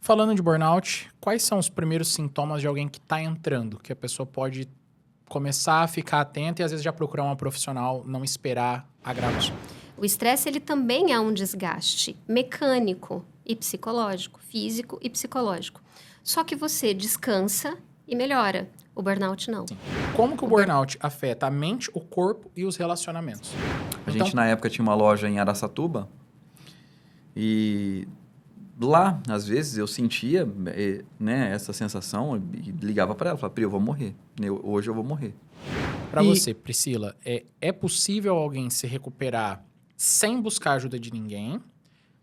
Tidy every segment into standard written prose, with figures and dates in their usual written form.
Falando de burnout, quais são os primeiros sintomas de alguém que está entrando, que a pessoa pode começar a ficar atenta e às vezes já procurar uma profissional, não esperar agravar? O estresse ele também é um desgaste mecânico e psicológico, físico e psicológico. Só que você descansa e melhora. O burnout não. Sim. Como que o O burn... burnout afeta a mente, o corpo e os relacionamentos? A Então, gente, na época, tinha uma loja em Araçatuba e lá, às vezes, eu sentia né, essa sensação e ligava para ela, falava, Pri, eu vou morrer. Hoje eu vou morrer. para você, Priscila, é possível alguém se recuperar sem buscar ajuda de ninguém,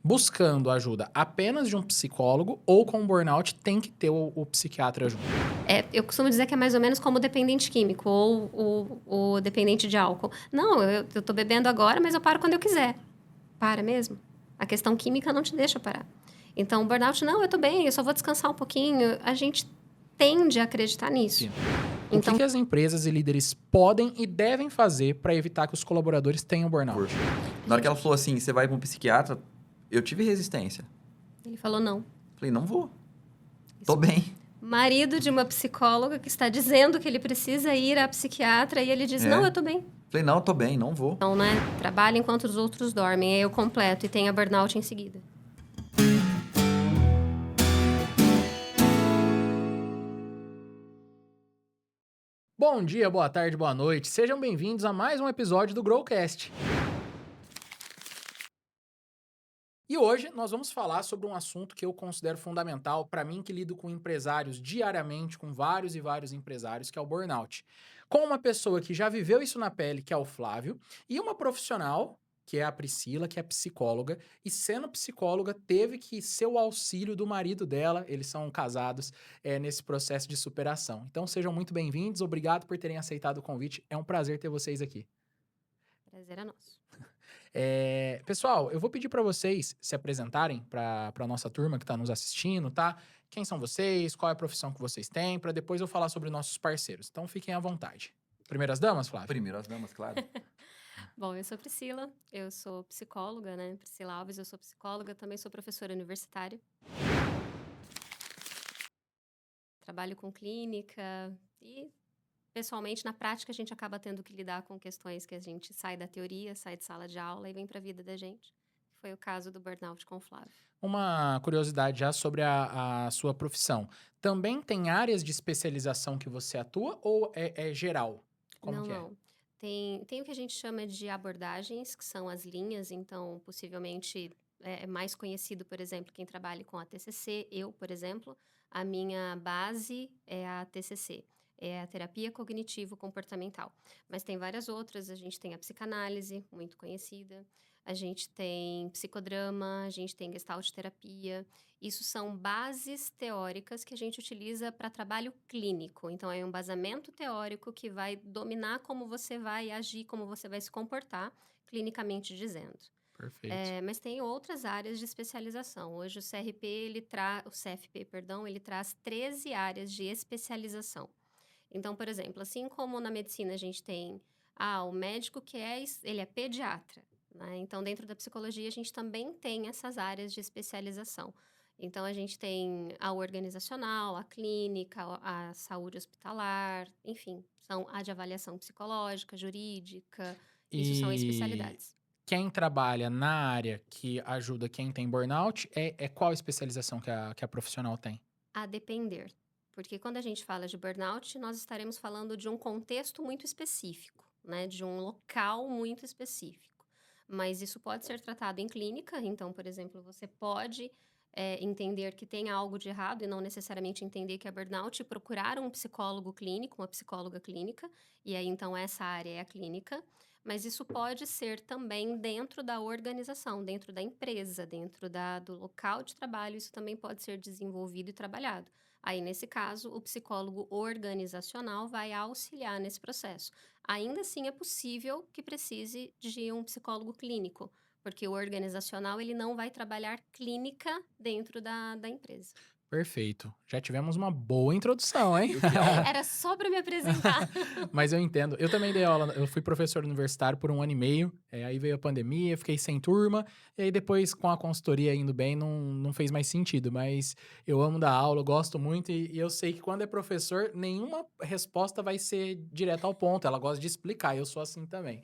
buscando ajuda apenas de um psicólogo, ou com o burnout tem que ter o psiquiatra junto? eu costumo dizer que é mais ou menos como o dependente químico ou o dependente de álcool. Não, eu tô bebendo agora, mas eu paro quando eu quiser. Para mesmo. A questão química não te deixa parar. Então, o burnout, não, eu tô bem, eu só vou descansar um pouquinho. A gente tende a acreditar nisso. Sim. O Então, que as empresas e líderes podem e devem fazer para evitar que os colaboradores tenham burnout? Na hora que ela falou assim, você vai para um psiquiatra, eu tive resistência. ele falou não. Falei, não vou. Tô bem. Marido de uma psicóloga que está dizendo que ele precisa ir à psiquiatra e ele diz, não, eu tô bem. Falei, não, tô bem, não vou. Então, né, trabalha enquanto os outros dormem. Aí eu completo e tenho a burnout em seguida. Bom dia, boa tarde, boa noite. Sejam bem-vindos a mais um episódio do Growcast. E hoje nós vamos falar sobre um assunto que eu considero fundamental para mim que lido com empresários diariamente, com vários e vários empresários, que é o burnout. Com uma pessoa que já viveu isso na pele, que é o Flávio, e uma profissional, que é a Priscila, que é psicóloga, e sendo psicóloga teve que ser o auxílio do marido dela, eles são casados, nesse processo de superação. Então sejam muito bem-vindos, obrigado por terem aceitado o convite, é um prazer ter vocês aqui. Prazer é nosso. Pessoal, eu vou pedir para vocês se apresentarem para a nossa turma que está nos assistindo, tá? Quem são vocês, qual é a profissão que vocês têm, para depois eu falar sobre nossos parceiros. Então fiquem à vontade. Primeiras damas, Flávio? Primeiro as damas, claro. Bom, eu sou Priscila, eu sou psicóloga, né? Priscila Alves, eu sou psicóloga, também sou professora universitária. Trabalho com clínica e, pessoalmente, na prática, a gente acaba tendo que lidar com questões que a gente sai da teoria, sai de sala de aula e vem para a vida da gente. Foi o caso do burnout com o Flávio. Uma curiosidade já sobre a sua profissão. Também tem áreas de especialização que você atua ou é geral? Como Não, que é? não. Tem o que a gente chama de abordagens, que são as linhas, então, possivelmente, é mais conhecido, por exemplo, quem trabalha com a TCC. Eu, por exemplo, a minha base é a TCC, é a terapia cognitivo-comportamental. Mas tem várias outras, a gente tem a psicanálise, muito conhecida, a gente tem psicodrama, a gente tem gestalt terapia. Isso são bases teóricas que a gente utiliza para trabalho clínico. Então, é um embasamento teórico que vai dominar como você vai agir, como você vai se comportar, clinicamente dizendo. Perfeito. Mas tem outras áreas de especialização. Hoje o o CFP, perdão, ele traz 13 áreas de especialização. Então, por exemplo, assim como na medicina a gente tem o médico ele é pediatra, né? Então, dentro da psicologia a gente também tem essas áreas de especialização. Então, a gente tem a organizacional, a clínica, a saúde hospitalar, enfim, são a de avaliação psicológica, jurídica, isso são E especialidades. quem trabalha na área que ajuda quem tem burnout, é qual especialização que a profissional tem? A depender. Porque quando a gente fala de burnout, nós estaremos falando de um contexto muito específico, né? De um local muito específico. Mas isso pode ser tratado em clínica, então, por exemplo, você pode entender que tem algo de errado e não necessariamente entender que é burnout e procurar um psicólogo clínico, uma psicóloga clínica, e aí então essa área é a clínica. Mas isso pode ser também dentro da organização, dentro da empresa, do local de trabalho, isso também pode ser desenvolvido e trabalhado. Aí, nesse caso, o psicólogo organizacional vai auxiliar nesse processo. Ainda assim, é possível que precise de um psicólogo clínico, porque o organizacional ele não vai trabalhar clínica dentro da empresa. Perfeito. Já tivemos uma boa introdução, hein? Era só para me apresentar. Mas eu entendo. Eu também dei aula, eu fui professor universitário por 1 ano e meio, aí veio a pandemia, fiquei sem turma, e aí depois com a consultoria indo bem, não fez mais sentido, mas eu amo dar aula, eu gosto muito, e eu sei que quando é professor, nenhuma resposta vai ser direta ao ponto, ela gosta de explicar, eu sou assim também.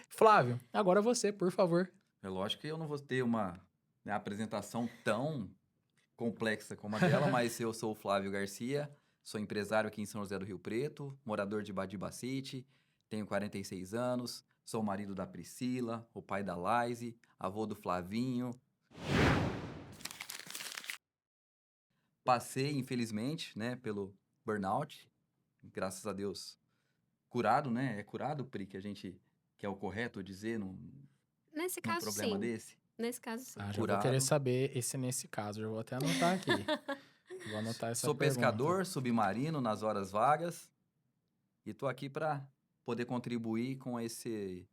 Flávio, agora você, por favor. É lógico que eu não vou ter uma, né, apresentação tão complexa como a dela, mas eu sou o Flávio Garcia, sou empresário aqui em São José do Rio Preto, morador de Badiba City, tenho 46 anos, sou o marido da Priscila, o pai da Laise, avô do Flavinho. Passei, infelizmente, né, pelo burnout, graças a Deus, curado, né? É curado, Pri, que é o correto dizer Nesse num caso, problema sim. desse? Nesse caso, sim. Ah, já vou querer Curado. saber esse nesse caso, já vou até anotar aqui. Vou anotar essa Sou pergunta. pescador, submarino nas horas vagas e tô aqui para poder contribuir com esse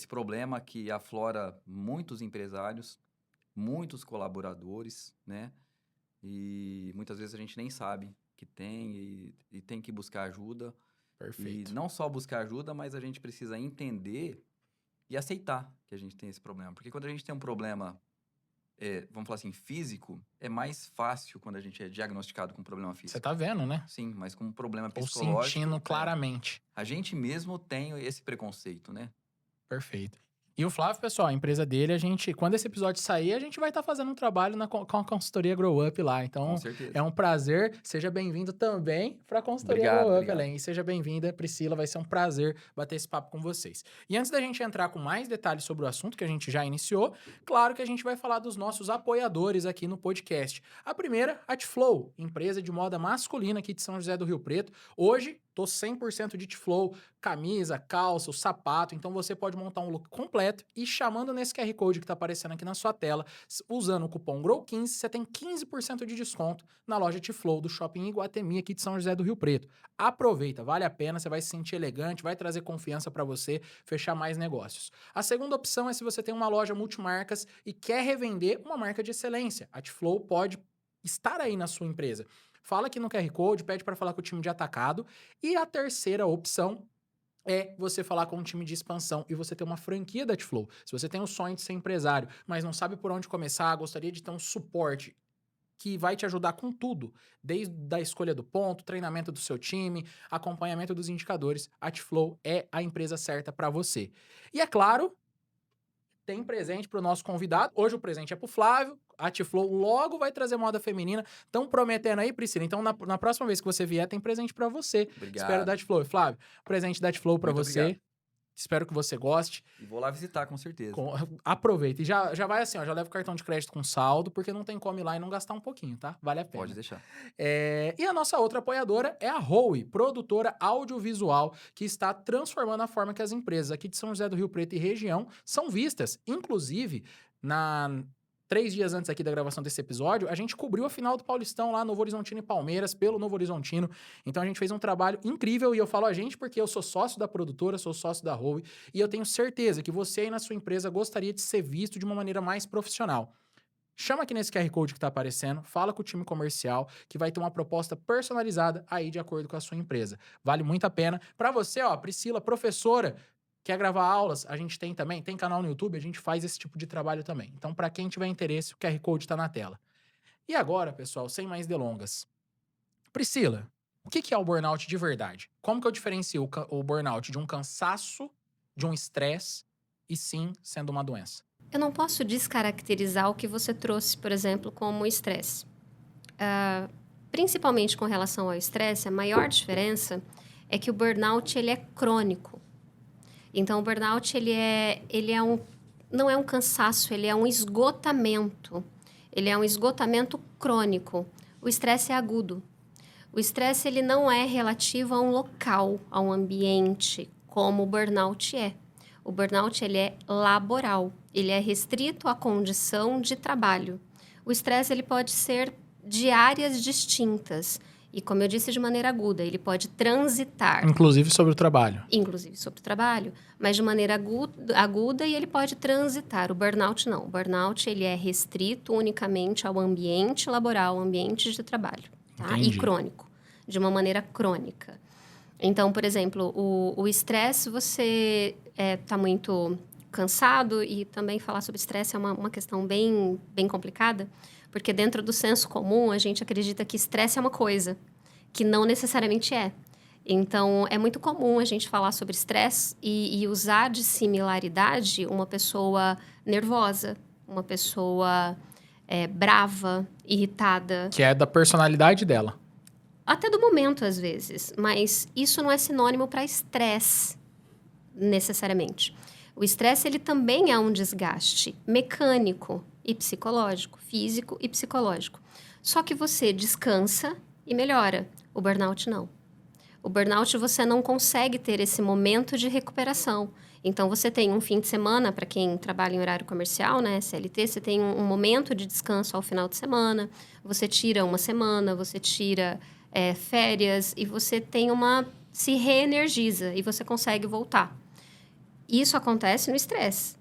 problema que aflora muitos empresários, muitos colaboradores, né? E muitas vezes a gente nem sabe que tem e tem que buscar ajuda. E Perfeito. não só buscar ajuda, mas a gente precisa entender e aceitar que a gente tem esse problema. Porque quando a gente tem um problema, vamos falar assim, físico, é mais fácil quando a gente é diagnosticado com um problema Você físico. tá vendo, né? Sim, mas com um problema Ou psicológico, sentindo claramente. a gente mesmo tem esse preconceito, né? Perfeito. E o Flávio, pessoal, a empresa dele, quando esse episódio sair, a gente vai estar fazendo um trabalho com a consultoria Grow Up lá. Com Então, certeza. é um prazer. Seja bem-vindo também para a consultoria Obrigado, Grow Up, obrigado. Elen. E seja bem-vinda, Priscila. Vai ser um prazer bater esse papo com vocês. E antes da gente entrar com mais detalhes sobre o assunto que a gente já iniciou, claro que a gente vai falar dos nossos apoiadores aqui no podcast. A primeira, a T-Flow, empresa de moda masculina aqui de São José do Rio Preto. Hoje, tô 100% de T-Flow, camisa, calça, o sapato. Então você pode montar um look completo e chamando nesse QR Code que tá aparecendo aqui na sua tela, usando o cupom GROW15, você tem 15% de desconto na loja T-Flow do Shopping Iguatemi aqui de São José do Rio Preto. Aproveita, vale a pena, você vai se sentir elegante, vai trazer confiança para você fechar mais negócios. A segunda opção é se você tem uma loja multimarcas e quer revender uma marca de excelência. A T-Flow pode estar aí na sua empresa. Fala aqui no QR Code, pede para falar com o time de atacado. E a terceira opção é você falar com um time de expansão e você ter uma franquia da T-Flow. Se você tem o sonho de ser empresário, mas não sabe por onde começar, gostaria de ter um suporte que vai te ajudar com tudo, desde a escolha do ponto, treinamento do seu time, acompanhamento dos indicadores, a T-Flow é a empresa certa para você. E é claro, tem presente para o nosso convidado. Hoje o presente é para o Flávio. A T-Flow logo vai trazer moda feminina. Estão prometendo aí, Priscila. Então, na próxima vez que você vier, tem presente para você. Espero da Obrigado. T-Flow. Flávio, presente da T-Flow para Muito você. obrigado. Espero que você goste. E vou lá visitar, com certeza. Aproveita. E já vai assim, ó. Já leva o cartão de crédito com saldo, porque não tem como ir lá e não gastar um pouquinho, tá? Vale a pena. Pode deixar. E a nossa outra apoiadora é a Howe, produtora audiovisual, que está transformando a forma que as empresas aqui de São José do Rio Preto e região são vistas. Inclusive, 3 dias antes aqui da gravação desse episódio, a gente cobriu a final do Paulistão lá, Novo Horizontino e Palmeiras, pelo Novo Horizontino. Então a gente fez um trabalho incrível e eu falo a gente porque eu sou sócio da produtora, sou sócio da Howe e eu tenho certeza que você aí na sua empresa gostaria de ser visto de uma maneira mais profissional. Chama aqui nesse QR Code que tá aparecendo, fala com o time comercial, que vai ter uma proposta personalizada aí de acordo com a sua empresa. Vale muito a pena. Para você, ó, Priscila, professora, quer gravar aulas, a gente tem também, tem canal no YouTube, a gente faz esse tipo de trabalho também. Então, para quem tiver interesse, o QR Code tá na tela. E agora, pessoal, sem mais delongas. Priscila, o que é o burnout de verdade? Como que eu diferencio o burnout de um cansaço, de um estresse, e sim sendo uma doença? Eu não posso descaracterizar o que você trouxe, por exemplo, como estresse. Principalmente com relação ao estresse, a maior diferença é que o burnout ele é crônico. Então, o burnout não é um cansaço, ele é um esgotamento. Ele é um esgotamento crônico. O estresse é agudo. O estresse ele não é relativo a um local, a um ambiente, como o burnout é. O burnout ele é laboral, ele é restrito à condição de trabalho. O estresse ele pode ser de áreas distintas. E como eu disse, de maneira aguda, ele pode transitar, Inclusive sobre o trabalho. inclusive sobre o trabalho, mas de maneira aguda e ele pode transitar. O burnout não. O burnout ele é restrito unicamente ao ambiente laboral, ao ambiente de trabalho, tá? E Entendi. crônico, de uma maneira crônica. Então, por exemplo, o estresse, você está muito cansado, e também falar sobre estresse é uma questão bem, bem complicada, porque dentro do senso comum a gente acredita que estresse é uma coisa, que não necessariamente é. Então, é muito comum a gente falar sobre estresse e usar de similaridade uma pessoa nervosa, uma pessoa brava, irritada, Que é da personalidade dela. até do momento às vezes, mas isso não é sinônimo para estresse necessariamente. O estresse ele também é um desgaste mecânico e psicológico, físico e psicológico. Só que você descansa e melhora. O burnout não. O burnout você não consegue ter esse momento de recuperação. Então você tem um fim de semana, para quem trabalha em horário comercial, né, CLT, você tem um momento de descanso ao final de semana, você tira uma semana, você tira férias e você se reenergiza e você consegue voltar. Isso acontece no estresse.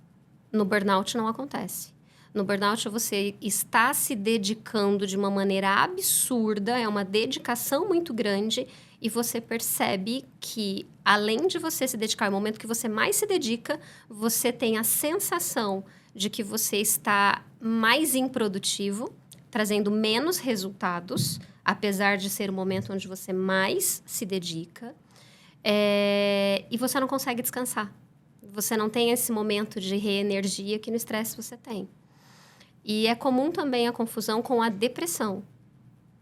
No burnout não acontece. No burnout você está se dedicando de uma maneira absurda, é uma dedicação muito grande e você percebe que, além de você se dedicar, no momento que você mais se dedica, você tem a sensação de que você está mais improdutivo, trazendo menos resultados, apesar de ser o momento onde você mais se dedica, e você não consegue descansar. Você não tem esse momento de reenergia que no estresse você tem. E é comum também a confusão com a depressão,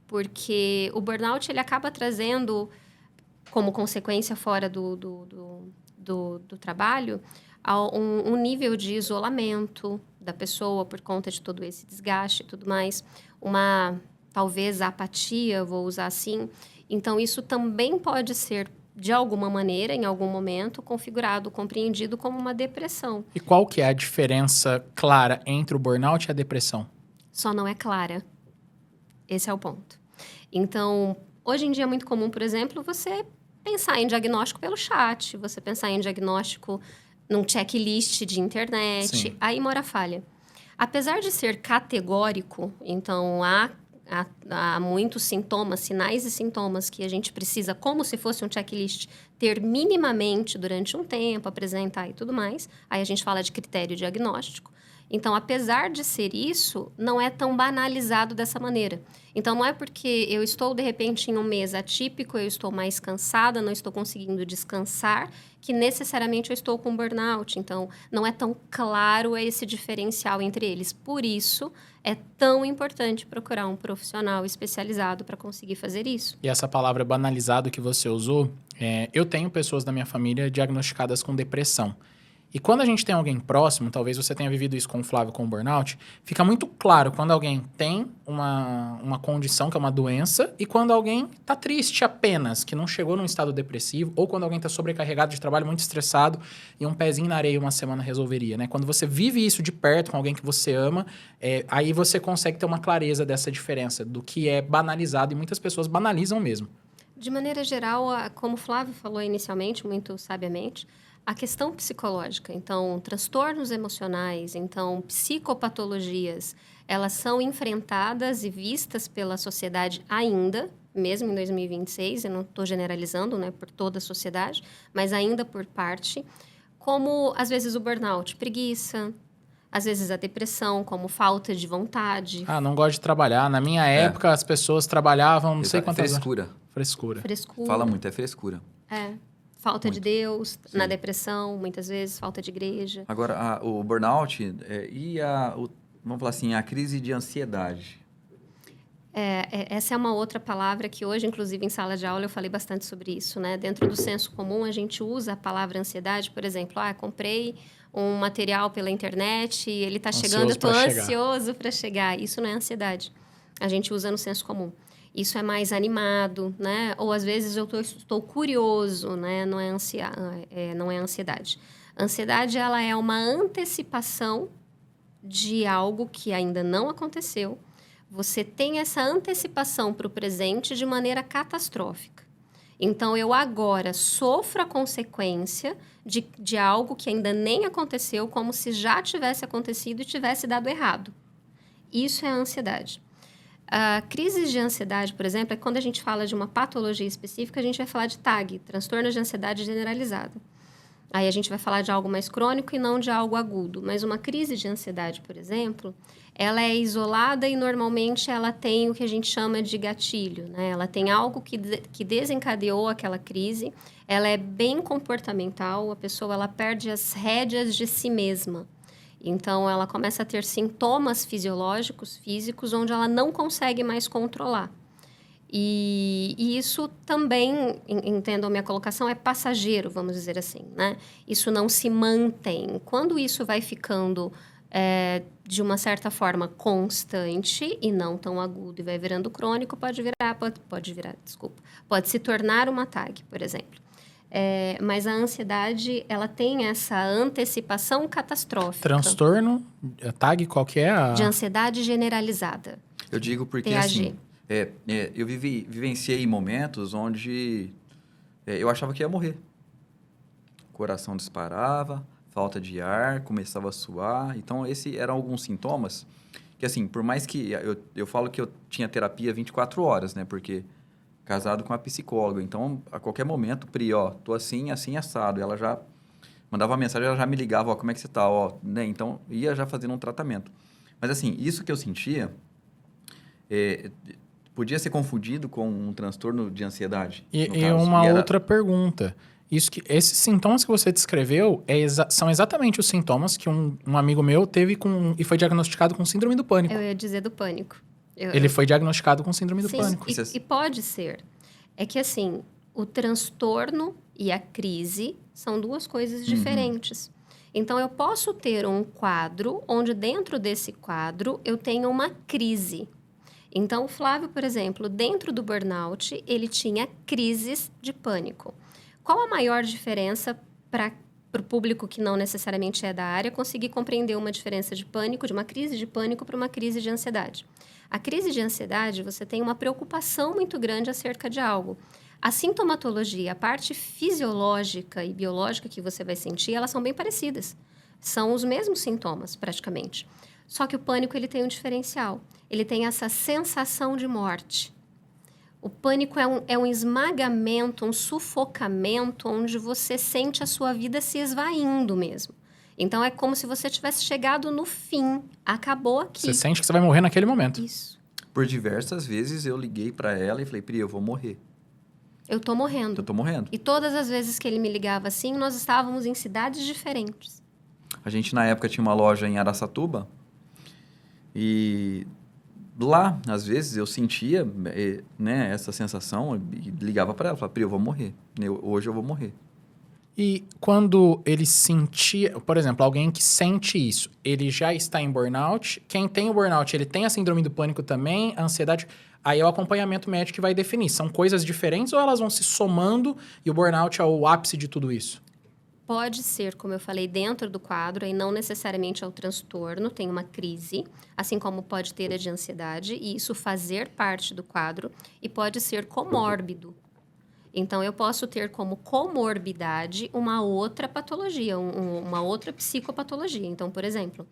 porque o burnout ele acaba trazendo, como consequência fora do trabalho, um nível de isolamento da pessoa por conta de todo esse desgaste e tudo mais, talvez apatia, vou usar assim. Então, isso também pode ser, de alguma maneira, em algum momento, configurado, compreendido como uma depressão. E qual que é a diferença clara entre o burnout e a depressão? Só não é clara. Esse é o ponto. Então, hoje em dia é muito comum, por exemplo, você pensar em diagnóstico pelo chat, você pensar em diagnóstico num checklist de internet, Sim. Aí mora a falha. Apesar de ser categórico, então há muitos sintomas, sinais e sintomas que a gente precisa, como se fosse um checklist, ter minimamente durante um tempo, apresentar e tudo mais. Aí a gente fala de critério diagnóstico. Então, apesar de ser isso, não é tão banalizado dessa maneira. Então, não é porque eu estou, de repente, em um mês atípico, eu estou mais cansada, não estou conseguindo descansar, que necessariamente eu estou com burnout. Então, não é tão claro esse diferencial entre eles. Por isso, é tão importante procurar um profissional especializado para conseguir fazer isso. E essa palavra banalizado que você usou, eu tenho pessoas da minha família diagnosticadas com depressão. E quando a gente tem alguém próximo, talvez você tenha vivido isso com o Flávio, com o burnout, fica muito claro quando alguém tem uma condição, que é uma doença, e quando alguém está triste apenas, que não chegou num estado depressivo, ou quando alguém está sobrecarregado de trabalho, muito estressado, e um pezinho na areia uma semana resolveria, né? Quando você vive isso de perto com alguém que você ama, aí você consegue ter uma clareza dessa diferença, do que é banalizado, e muitas pessoas banalizam mesmo. De maneira geral, como o Flávio falou inicialmente, muito sabiamente, a questão psicológica, então, transtornos emocionais, então, psicopatologias, elas são enfrentadas e vistas pela sociedade ainda, mesmo em 2026, eu não estou generalizando, né, por toda a sociedade, mas ainda por parte, como, às vezes, o burnout, preguiça, às vezes a depressão, como falta de vontade. Ah, não gosto de trabalhar. Na minha época, as pessoas trabalhavam não sei quantas horas. Frescura. Frescura. Frescura. Fala muito, é frescura. Falta de Muito. Deus, Sim. na depressão, muitas vezes, falta de igreja. Agora, o burnout vamos falar assim, a crise de ansiedade. Essa é uma outra palavra que hoje, inclusive, em sala de aula, eu falei bastante sobre isso, né? Dentro do senso comum, a gente usa a palavra ansiedade, por exemplo, comprei um material pela internet e ele está chegando, eu estou ansioso para chegar. Isso não é ansiedade. A gente usa no senso comum. Isso é mais animado, né? Ou, às vezes, eu estou curioso, né? Não é ansiedade. Ansiedade, ela é uma antecipação de algo que ainda não aconteceu, você tem essa antecipação para o presente de maneira catastrófica. Então, eu agora sofro a consequência de algo que ainda nem aconteceu, como se já tivesse acontecido e tivesse dado errado. Isso é a ansiedade. Crises de ansiedade, por exemplo, é quando a gente fala de uma patologia específica, a gente vai falar de TAG, transtorno de ansiedade generalizada. Aí a gente vai falar de algo mais crônico e não de algo agudo. Mas uma crise de ansiedade, por exemplo, ela é isolada e normalmente ela tem o que a gente chama de gatilho, né? Ela tem algo que desencadeou aquela crise, ela é bem comportamental, a pessoa ela perde as rédeas de si mesma. Então, ela começa a ter sintomas fisiológicos, físicos, onde ela não consegue mais controlar. E isso também, entendam minha colocação, é passageiro, vamos dizer assim, né? Isso não se mantém. Quando isso vai ficando, de uma certa forma, constante e não tão agudo e vai virando crônico, pode se tornar uma TAG, por exemplo. Mas a ansiedade, ela tem essa antecipação catastrófica. Transtorno, TAG, qual que é? De ansiedade generalizada. Eu digo porque, TAG. assim, eu vivenciei momentos onde eu achava que ia morrer. O coração disparava, falta de ar, começava a suar. Então, esses eram alguns sintomas que, assim, por mais que... Eu falo que eu tinha terapia 24 horas, né? Porque... casado com a psicóloga. Então, a qualquer momento, Pri, tô assim, assim, assado. Ela já mandava uma mensagem, ela já me ligava, como é que você tá? Né? Então, ia já fazendo um tratamento. Mas, assim, isso que eu sentia podia ser confundido com um transtorno de ansiedade. E uma outra pergunta. Esses sintomas que você descreveu são exatamente os sintomas que um amigo meu teve e foi diagnosticado com síndrome do pânico. Eu ia dizer do pânico. Ele foi diagnosticado com síndrome do pânico. E pode ser. É que, assim, o transtorno e a crise são duas coisas diferentes. Então, eu posso ter um quadro onde dentro desse quadro eu tenho uma crise. Então, o Flávio, por exemplo, dentro do burnout, ele tinha crises de pânico. Qual a maior diferença para o público que não necessariamente é da área conseguir compreender uma diferença de pânico, de uma crise de pânico para uma crise de ansiedade? A crise de ansiedade, você tem uma preocupação muito grande acerca de algo. A sintomatologia, a parte fisiológica e biológica que você vai sentir, elas são bem parecidas. São os mesmos sintomas, praticamente. Só que o pânico, ele tem um diferencial. Ele tem essa sensação de morte. O pânico é um esmagamento, um sufocamento, onde você sente a sua vida se esvaindo mesmo. Então, é como se você tivesse chegado no fim. Acabou aqui. Você sente que você vai morrer naquele momento. Isso. Por diversas vezes, eu liguei para ela e falei, Pri, eu vou morrer. Eu tô morrendo. Eu tô morrendo. E todas as vezes que ele me ligava assim, nós estávamos em cidades diferentes. A gente, na época, tinha uma loja em Araçatuba. E lá, às vezes, eu sentia né, essa sensação e ligava para ela. Falava, Pri, eu vou morrer. Hoje eu vou morrer. E quando ele sentia, por exemplo, alguém que sente isso, ele já está em burnout. Quem tem o burnout, ele tem a síndrome do pânico também, a ansiedade. Aí é o acompanhamento médico que vai definir. São coisas diferentes ou elas vão se somando e o burnout é o ápice de tudo isso? Pode ser, como eu falei, dentro do quadro, e não necessariamente é o transtorno, tem uma crise, assim como pode ter a de ansiedade, e isso fazer parte do quadro, e pode ser comórbido. Então, eu posso ter como comorbidade uma outra patologia, uma outra psicopatologia. Então, por exemplo,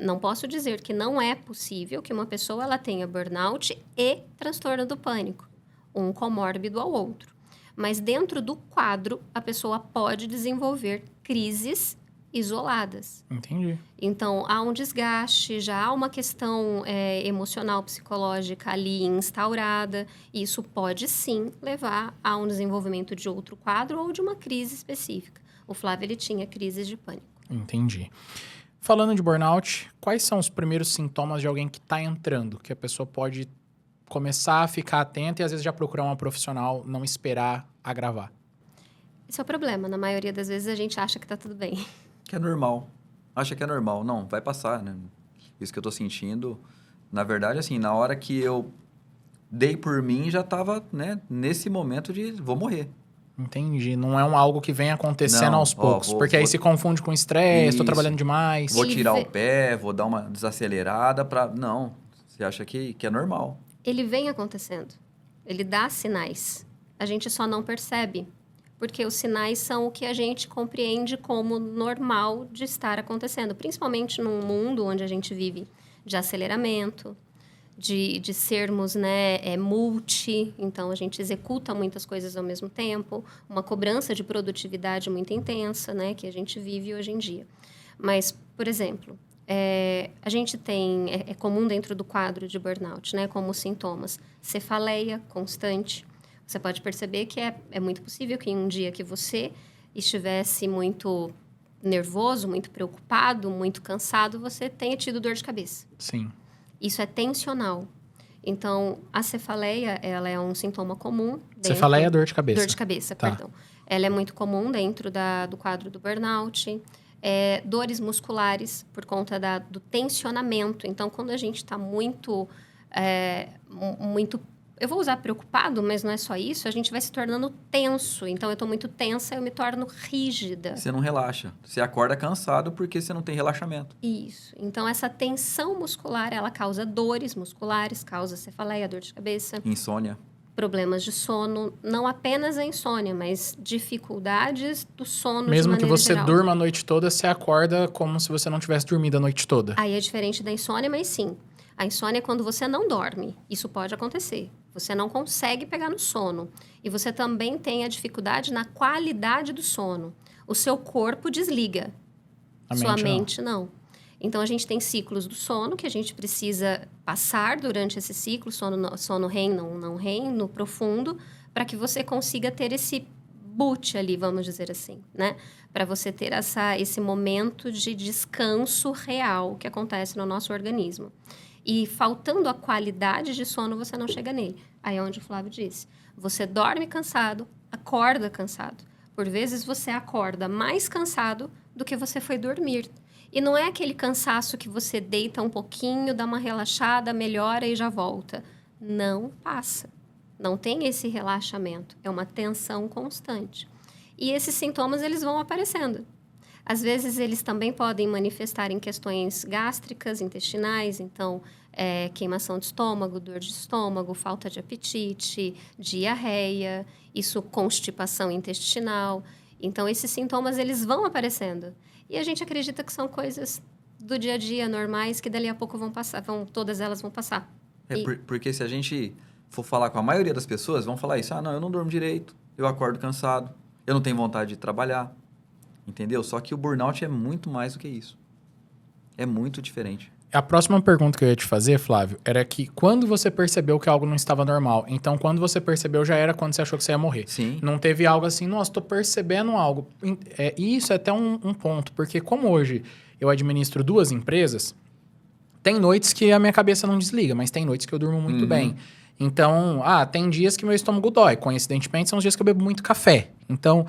não posso dizer que não é possível que uma pessoa ela tenha burnout e transtorno do pânico, um comórbido ao outro. Mas dentro do quadro, a pessoa pode desenvolver crises isoladas. Entendi. Então, há um desgaste, já há uma questão emocional, psicológica ali instaurada. E isso pode, sim, levar a um desenvolvimento de outro quadro ou de uma crise específica. O Flávio, ele tinha crises de pânico. Entendi. Falando de burnout, quais são os primeiros sintomas de alguém que está entrando? Que a pessoa pode começar a ficar atenta e, às vezes, já procurar uma profissional, não esperar agravar? Esse é o problema. Na maioria das vezes, a gente acha que está tudo bem. Que é normal. Acha que é normal. Não, vai passar, né? Isso que eu tô sentindo, na verdade, assim, na hora que eu dei por mim, já tava, né, nesse momento de vou morrer. Entendi. Não é algo que vem acontecendo Não, aos poucos. Porque aí se confunde com estresse, tô Isso. trabalhando demais. Vou tirar o pé, vou dar uma desacelerada pra... Não, Você acha que é normal. Ele vem acontecendo. Ele dá sinais. A gente só não percebe. Porque os sinais são o que a gente compreende como normal de estar acontecendo. Principalmente num mundo onde a gente vive de aceleramento, de sermos, né, multi. Então, a gente executa muitas coisas ao mesmo tempo. Uma cobrança de produtividade muito intensa, né, que a gente vive hoje em dia. Mas, por exemplo, a gente tem... É comum dentro do quadro de burnout, né, como sintomas. Cefaleia constante. Você pode perceber que é muito possível que em um dia que você estivesse muito nervoso, muito preocupado, muito cansado, você tenha tido dor de cabeça. Sim. Isso é tensional. Então, a cefaleia, ela é um sintoma comum. Cefaleia é dor de cabeça. Dor de cabeça, Tá. perdão. Ela é muito comum dentro do quadro do burnout. Dores musculares, por conta do tensionamento. Então, quando a gente está muito... Eu vou usar preocupado, mas não é só isso. A gente vai se tornando tenso. Então, eu estou muito tensa, eu me torno rígida. Você não relaxa. Você acorda cansado porque você não tem relaxamento. Isso. Então, essa tensão muscular, ela causa dores musculares, causa cefaleia, dor de cabeça, Insônia. problemas de sono. Não apenas a insônia, mas dificuldades do sono de Mesmo que maneira você geral. durma a noite toda, você acorda como se você não tivesse dormido a noite toda. Aí é diferente da insônia, mas sim. A insônia é quando você não dorme. Isso pode acontecer. Você não consegue pegar no sono. E você também tem a dificuldade na qualidade do sono. O seu corpo desliga. Sua mente não. Então, a gente tem ciclos do sono que a gente precisa passar durante esse ciclo, sono REM, não REM, no profundo, para que você consiga ter esse boot ali, vamos dizer assim, né? Para você ter esse momento de descanso real que acontece no nosso organismo. E faltando a qualidade de sono, você não chega nele. Aí é onde o Flávio disse. Você dorme cansado, acorda cansado. Por vezes, você acorda mais cansado do que você foi dormir. E não é aquele cansaço que você deita um pouquinho, dá uma relaxada, melhora e já volta. Não passa. Não tem esse relaxamento. É uma tensão constante. E esses sintomas, eles vão aparecendo. Às vezes, eles também podem manifestar em questões gástricas, intestinais. Então, queimação de estômago, dor de estômago, falta de apetite, diarreia, isso constipação intestinal. Então, esses sintomas, eles vão aparecendo. E a gente acredita que são coisas do dia a dia, normais, que dali a pouco vão passar, todas elas vão passar. Porque se a gente for falar com a maioria das pessoas, vão falar isso. Não, eu não durmo direito, eu acordo cansado, eu não tenho vontade de trabalhar. Entendeu? Só que o burnout é muito mais do que isso. É muito diferente. A próxima pergunta que eu ia te fazer, Flávio, era que quando você percebeu que algo não estava normal? Então, quando você percebeu, já era quando você achou que você ia morrer. Sim. Não teve algo assim, nossa, tô percebendo algo. E isso é até um ponto, porque como hoje eu administro 2 empresas, tem noites que a minha cabeça não desliga, mas tem noites que eu durmo muito bem. Então, tem dias que meu estômago dói. Coincidentemente, são os dias que eu bebo muito café. Então,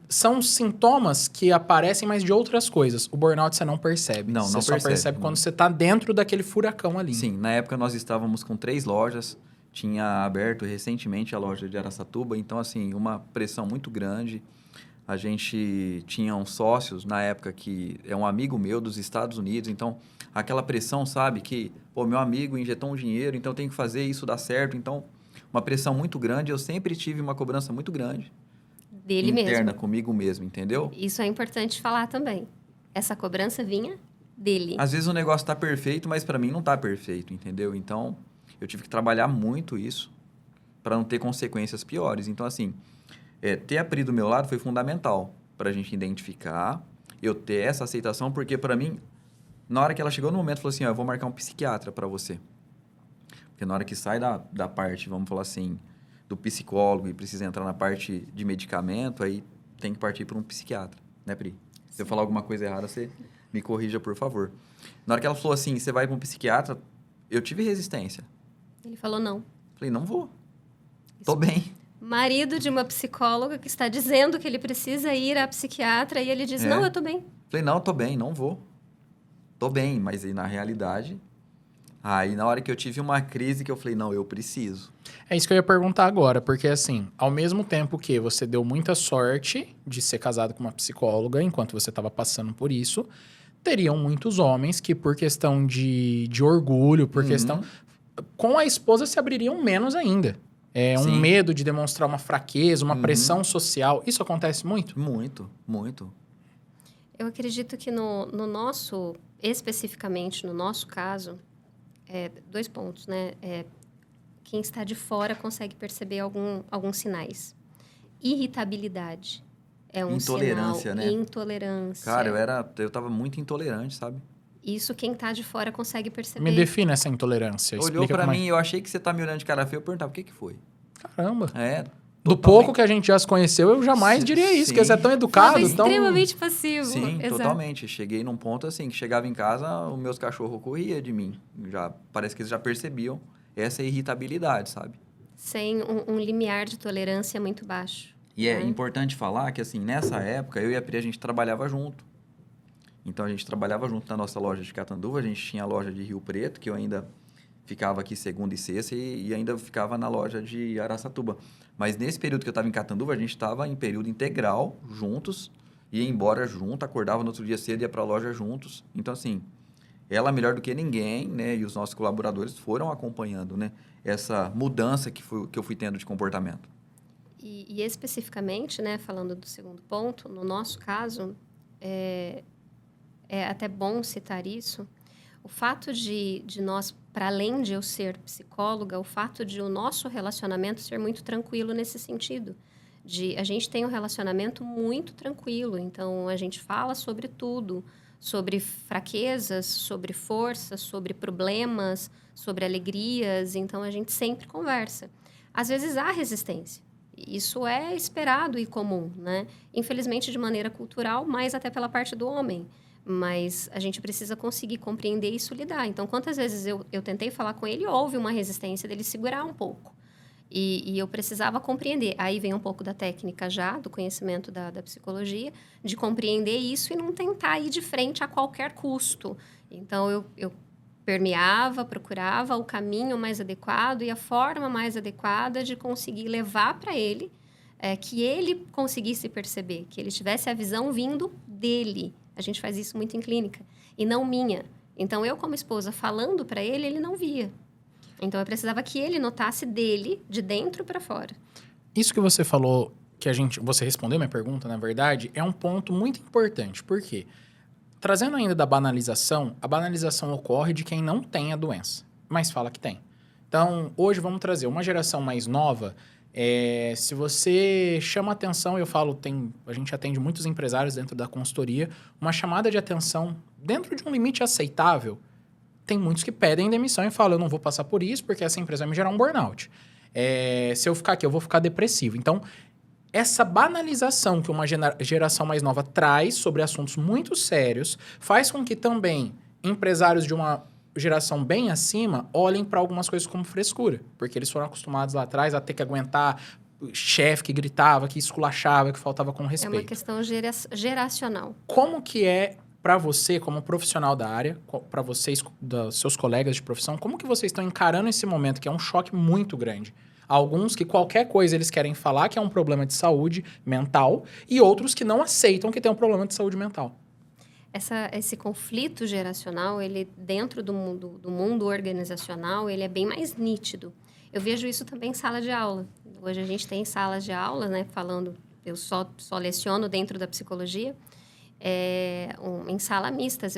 são sintomas que aparecem, mas de outras coisas. O burnout você não percebe. Não você percebe. só percebe quando você está dentro daquele furacão ali. Sim, na época nós estávamos com 3 lojas. Tinha aberto recentemente a loja de Araçatuba. Então, assim, uma pressão muito grande. A gente tinha uns sócios na época que é um amigo meu dos Estados Unidos. Então, aquela pressão, sabe? Que, meu amigo injetou um dinheiro, então eu tenho que fazer isso dar certo. Então, uma pressão muito grande. Eu sempre tive uma cobrança muito grande. Dele interna mesmo. Comigo mesmo, entendeu? Isso é importante falar também. Essa cobrança vinha dele. Às vezes o negócio tá perfeito, mas para mim não tá perfeito, entendeu? Então, eu tive que trabalhar muito isso para não ter consequências piores. Então, assim, ter a Pri do meu lado foi fundamental para a gente identificar, eu ter essa aceitação, porque para mim, na hora que ela chegou no momento, falou assim, eu vou marcar um psiquiatra para você. Porque na hora que sai da parte, vamos falar assim, do psicólogo e precisa entrar na parte de medicamento, aí tem que partir para um psiquiatra, né, Pri? Se eu falar alguma coisa errada, você me corrija, por favor. Na hora que ela falou assim, você vai para um psiquiatra, eu tive resistência. Ele falou não. Falei, não vou. Tô bem. Marido de uma psicóloga que está dizendo que ele precisa ir à psiquiatra e ele diz, não, eu tô bem. Falei, não, tô bem, não vou. Tô bem, mas aí na realidade... Aí, na hora que eu tive uma crise, que eu falei, não, eu preciso. É isso que eu ia perguntar agora, porque assim, ao mesmo tempo que você deu muita sorte de ser casado com uma psicóloga, enquanto você estava passando por isso, teriam muitos homens que, por questão de orgulho, por questão... Com a esposa se abririam menos ainda. É um Sim. medo de demonstrar uma fraqueza, uma pressão social. Isso acontece muito? Muito, muito. Eu acredito que no nosso, especificamente no nosso caso, 2 pontos, né? Quem está de fora consegue perceber alguns sinais. Irritabilidade é um Intolerância, sinal. né? Intolerância. Cara, eu tava muito intolerante, sabe? Isso quem está de fora consegue perceber. Me defina essa intolerância. Olhou Explica pra como é. mim, eu achei que você tá me olhando de cara feia, eu perguntava, o que que foi? Caramba. Do Totalmente. pouco que a gente já se conheceu, eu jamais diria isso, Sim. porque você é tão educado, Estava tão... extremamente passivo. Sim, Exato. totalmente. Cheguei num ponto assim, que chegava em casa, os meus cachorros corriam de mim. Parece que eles já percebiam essa irritabilidade, sabe? Sem um limiar de tolerância muito baixo. E é né? importante falar que, assim, nessa época, eu e a Pri, a gente trabalhava junto. Então, a gente trabalhava junto na nossa loja de Catanduva, a gente tinha a loja de Rio Preto, que eu ainda ficava aqui segunda e sexta, e ainda ficava na loja de Araçatuba. Mas nesse período que eu estava em Catanduva, a gente estava em período integral, juntos, ia embora junto, acordava no outro dia cedo, ia para a loja juntos. Então, assim, ela melhor do que ninguém, né? E os nossos colaboradores foram acompanhando, né? Essa mudança que eu fui tendo de comportamento. E especificamente, né, falando do segundo ponto, no nosso caso, é até bom citar isso, o fato de nós, para além de eu ser psicóloga, o fato de o nosso relacionamento ser muito tranquilo nesse sentido. A gente tem um relacionamento muito tranquilo, então a gente fala sobre tudo, sobre fraquezas, sobre forças, sobre problemas, sobre alegrias, então a gente sempre conversa. Às vezes há resistência. Isso é esperado e comum, né? Infelizmente, de maneira cultural, mais até pela parte do homem. Mas a gente precisa conseguir compreender isso e lidar. Então, quantas vezes eu tentei falar com ele, houve uma resistência dele segurar um pouco. E eu precisava compreender. Aí vem um pouco da técnica já, do conhecimento da psicologia, de compreender isso e não tentar ir de frente a qualquer custo. Então, eu permeava, procurava o caminho mais adequado e a forma mais adequada de conseguir levar para ele, que ele conseguisse perceber, que ele tivesse a visão vindo dele. A gente faz isso muito em clínica, e não minha. Então, eu como esposa falando para ele, ele não via. Então, eu precisava que ele notasse dele, de dentro para fora. Isso que você falou, você respondeu minha pergunta, na verdade, é um ponto muito importante. Por quê? Trazendo ainda da banalização, a banalização ocorre de quem não tem a doença, mas fala que tem. Então, hoje vamos trazer uma geração mais nova. Se você chama atenção, eu falo, a gente atende muitos empresários dentro da consultoria, uma chamada de atenção dentro de um limite aceitável, tem muitos que pedem demissão e falam, eu não vou passar por isso porque essa empresa vai me gerar um burnout. Se eu ficar aqui, eu vou ficar depressivo. Então, essa banalização que uma geração mais nova traz sobre assuntos muito sérios faz com que também empresários de uma geração bem acima olhem para algumas coisas como frescura, porque eles foram acostumados lá atrás a ter que aguentar chefe que gritava, que esculachava, que faltava com respeito. É uma questão geracional. Como que é para você, como profissional da área, para vocês, seus colegas de profissão, como que vocês estão encarando esse momento que é um choque muito grande? Alguns que qualquer coisa eles querem falar que é um problema de saúde mental e outros que não aceitam que tem um problema de saúde mental. Esse conflito geracional, ele dentro do mundo organizacional, ele é bem mais nítido. Eu vejo isso também em sala de aula. Hoje a gente tem salas de aula, né, falando, eu só leciono dentro da psicologia, em sala mistas.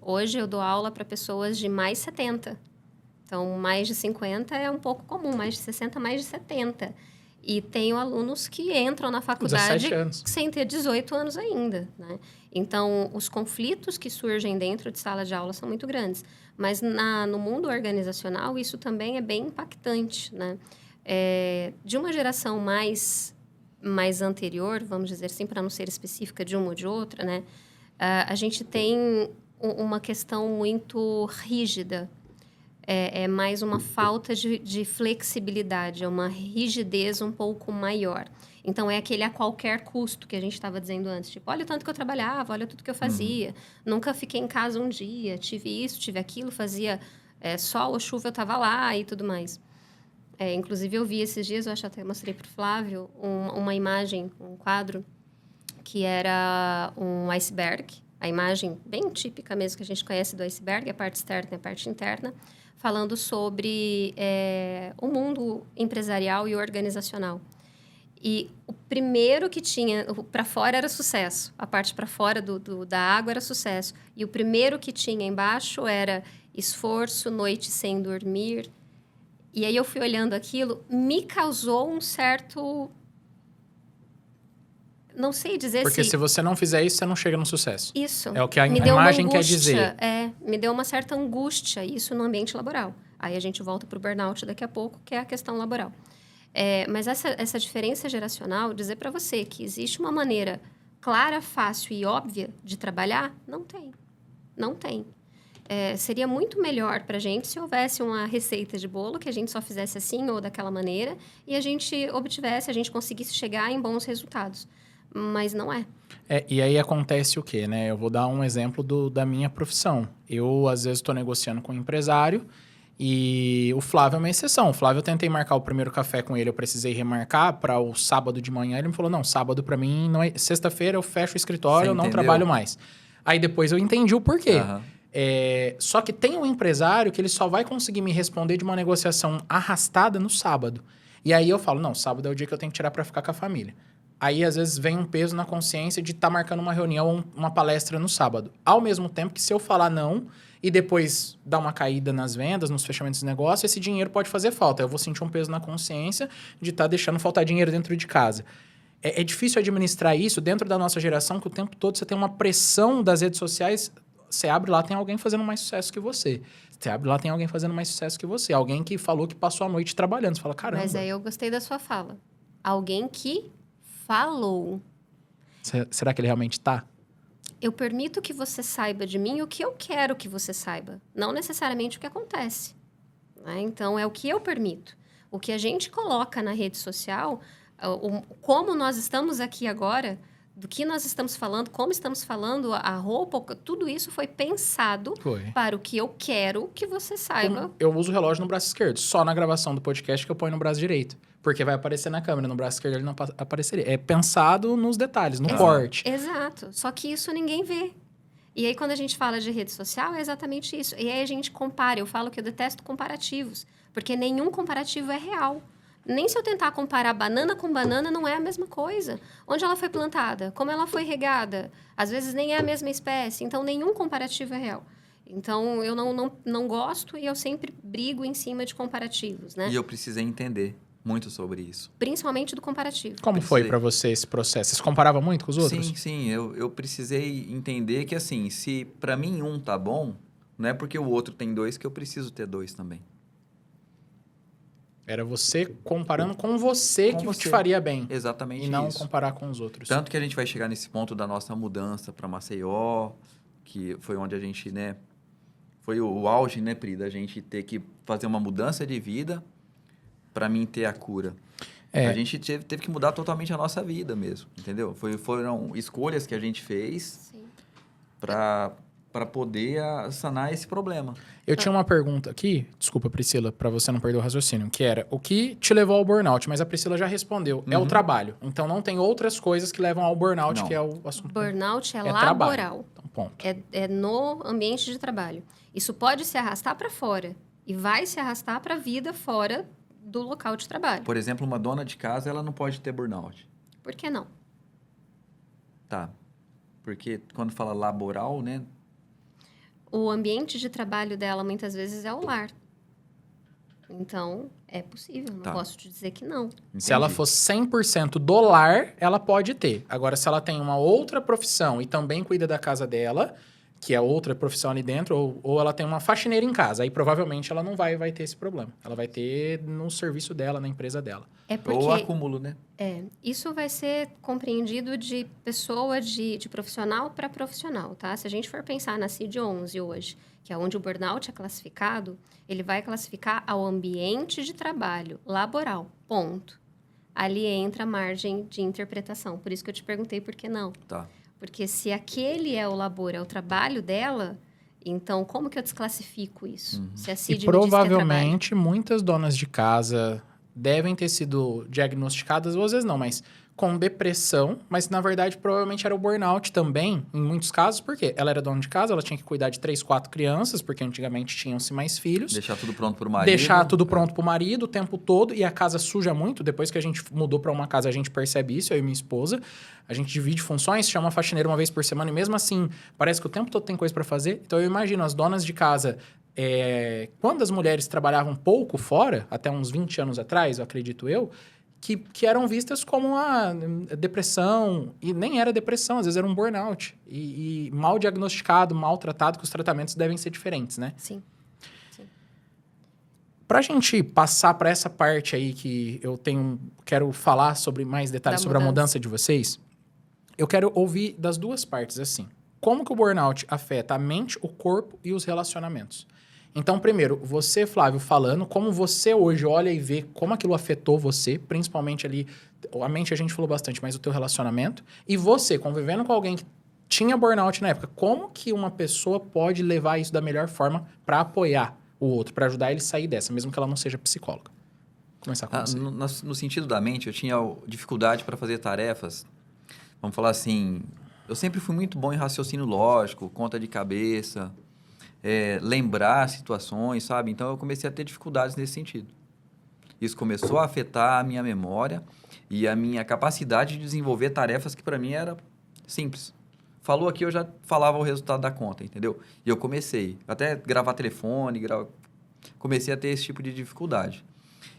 Hoje eu dou aula para pessoas de mais 70. Então, mais de 50 é um pouco comum, mais de 60, mais de 70. E tenho alunos que entram na faculdade sem ter 18 anos ainda, né? Então, os conflitos que surgem dentro de sala de aula são muito grandes. Mas no mundo organizacional, isso também é bem impactante, né? De uma geração mais anterior, vamos dizer assim, para não ser específica de uma ou de outra, né? A gente tem uma questão muito rígida. É mais uma falta de flexibilidade, é uma rigidez um pouco maior. Então, é aquele a qualquer custo que a gente estava dizendo antes. Tipo, olha o tanto que eu trabalhava, olha tudo que eu fazia. Nunca fiquei em casa um dia, tive isso, tive aquilo, fazia sol ou chuva, eu estava lá e tudo mais. Inclusive, eu vi esses dias, eu acho até mostrei para o Flávio, uma imagem, um quadro, que era um iceberg, a imagem bem típica mesmo que a gente conhece do iceberg, a parte externa e a parte interna, falando sobre o mundo empresarial e organizacional. E o primeiro que tinha, para fora era sucesso, a parte para fora da água era sucesso. E o primeiro que tinha embaixo era esforço, noite sem dormir. E aí eu fui olhando aquilo, me causou um certo... Não sei dizer Porque se você não fizer isso, você não chega no sucesso. Isso. É o que a Me deu uma imagem quer angústia, dizer. me deu uma certa angústia, isso no ambiente laboral. Aí a gente volta para o burnout daqui a pouco, que é a questão laboral. Mas essa diferença geracional, dizer para você que existe uma maneira clara, fácil e óbvia de trabalhar, não tem. Não tem. Seria muito melhor para a gente se houvesse uma receita de bolo que a gente só fizesse assim ou daquela maneira e a gente conseguisse chegar em bons resultados. Mas não é. E aí acontece o quê, né? Eu vou dar um exemplo da minha profissão. Eu, às vezes, estou negociando com um empresário e o Flávio é uma exceção. O Flávio, eu tentei marcar o primeiro café com ele, eu precisei remarcar para o sábado de manhã. Ele me falou, não, sábado para mim, não é... sexta-feira eu fecho o escritório, Você eu não entendeu? trabalho mais. Aí depois eu entendi o porquê. Aham. Só que tem um empresário que ele só vai conseguir me responder de uma negociação arrastada no sábado. E aí eu falo, não, sábado é o dia que eu tenho que tirar para ficar com a família. Aí, às vezes, vem um peso na consciência de estar marcando uma reunião ou uma palestra no sábado. Ao mesmo tempo que se eu falar não e depois dar uma caída nas vendas, nos fechamentos de negócio, esse dinheiro pode fazer falta. Eu vou sentir um peso na consciência de estar deixando faltar dinheiro dentro de casa. É difícil administrar isso dentro da nossa geração, que o tempo todo você tem uma pressão das redes sociais. Você abre lá, tem alguém fazendo mais sucesso que você. Você abre lá, tem alguém fazendo mais sucesso que você. Alguém que falou que passou a noite trabalhando. Você fala, caramba. Mas aí eu gostei da sua fala. Alguém que falou. Será que ele realmente tá? Eu permito que você saiba de mim o que eu quero que você saiba. Não necessariamente o que acontece. Né? Então, é o que eu permito. O que a gente coloca na rede social, como nós estamos aqui agora, do que nós estamos falando, como estamos falando, a roupa, tudo isso foi pensado para o que eu quero que você saiba. Eu uso o relógio no braço esquerdo. Só na gravação do podcast que eu ponho no braço direito. Porque vai aparecer na câmera. No braço esquerdo ele não apareceria. É pensado nos detalhes, no corte. Exato. Só que isso ninguém vê. E aí, quando a gente fala de rede social, é exatamente isso. E aí a gente compara. Eu falo que eu detesto comparativos. Porque nenhum comparativo é real. Nem se eu tentar comparar banana com banana, não é a mesma coisa. Onde ela foi plantada? Como ela foi regada? Às vezes nem é a mesma espécie. Então, nenhum comparativo é real. Então, eu não gosto e eu sempre brigo em cima de comparativos, né? E eu precisei entender muito sobre isso. Principalmente do comparativo. Como foi para você esse processo? Você se comparava muito com os outros? Sim. Eu precisei entender que, assim, se para mim um tá bom, não é porque o outro tem dois que eu preciso ter dois também. Era você comparando com você Com que você. te faria bem. Exatamente E não isso. comparar com os outros. Tanto que a gente vai chegar nesse ponto da nossa mudança para Maceió, que foi onde a gente, né... Foi o auge, né, Pri? Da gente ter que fazer uma mudança de vida para mim ter a cura. A gente teve que mudar totalmente a nossa vida mesmo, entendeu? Foram escolhas que a gente fez para poder sanar esse problema. Eu tinha uma pergunta aqui, desculpa, Priscila, para você não perder o raciocínio, que era o que te levou ao burnout? Mas a Priscila já respondeu. É o trabalho. Então, não tem outras coisas que levam ao burnout, Não. que é o assunto. Burnout é trabalho. laboral. Então, ponto. É no ambiente de trabalho. Isso pode se arrastar para fora e vai se arrastar para a vida fora do local de trabalho. Por exemplo, uma dona de casa, ela não pode ter burnout. Por que não? Tá. Porque quando fala laboral, né? O ambiente de trabalho dela, muitas vezes, é o lar. Então, é possível. Não Tá. posso te dizer que não. Se ela for 100% do lar, ela pode ter. Agora, se ela tem uma outra profissão e também cuida da casa dela, que é outra profissão ali dentro, ou ela tem uma faxineira em casa, aí provavelmente ela não vai ter esse problema. Ela vai ter no serviço dela, na empresa dela. É porque Ou acúmulo, né? isso vai ser compreendido de pessoa, de profissional para profissional, tá? Se a gente for pensar na CID-11 hoje, que é onde o burnout é classificado, ele vai classificar ao ambiente de trabalho laboral, ponto. Ali entra a margem de interpretação. Por isso que eu te perguntei por que não. Tá. Porque se aquele é o labor, é o trabalho dela, então como que eu desclassifico isso? Se a CID E me diz que é trabalho. provavelmente muitas donas de casa devem ter sido diagnosticadas, ou às vezes não, mas com depressão, mas na verdade provavelmente era o burnout também, em muitos casos, porque ela era dona de casa, ela tinha que cuidar de 3, 4 crianças, porque antigamente tinham-se mais filhos. Deixar tudo pronto pro marido. Deixar tudo pronto pro marido o tempo todo, e a casa suja muito. Depois que a gente mudou para uma casa, a gente percebe isso, eu e minha esposa. A gente divide funções, chama a faxineira uma vez por semana, e mesmo assim, parece que o tempo todo tem coisa para fazer. Então eu imagino as donas de casa, quando as mulheres trabalhavam pouco fora, até uns 20 anos atrás, eu acredito eu, que eram vistas como uma depressão, e nem era depressão, às vezes era um burnout. E mal diagnosticado, mal tratado, que os tratamentos devem ser diferentes, né? Sim. Pra gente passar para essa parte aí que quero falar sobre mais detalhes sobre a mudança de vocês, eu quero ouvir das duas partes, assim. Como que o burnout afeta a mente, o corpo e os relacionamentos? Então, primeiro, você, Flávio, falando como você hoje olha e vê como aquilo afetou você, principalmente ali, a mente a gente falou bastante, mas o teu relacionamento. E você, convivendo com alguém que tinha burnout na época, como que uma pessoa pode levar isso da melhor forma para apoiar o outro, para ajudar ele a sair dessa, mesmo que ela não seja psicóloga? Vou começar com você. No sentido da mente, eu tinha dificuldade para fazer tarefas. Vamos falar assim, eu sempre fui muito bom em raciocínio lógico, conta de cabeça, lembrar situações, sabe? Então, eu comecei a ter dificuldades nesse sentido. Isso começou a afetar a minha memória e a minha capacidade de desenvolver tarefas que, para mim, era simples. Falou aqui, eu já falava o resultado da conta, entendeu? E eu comecei até gravar telefone, comecei a ter esse tipo de dificuldade.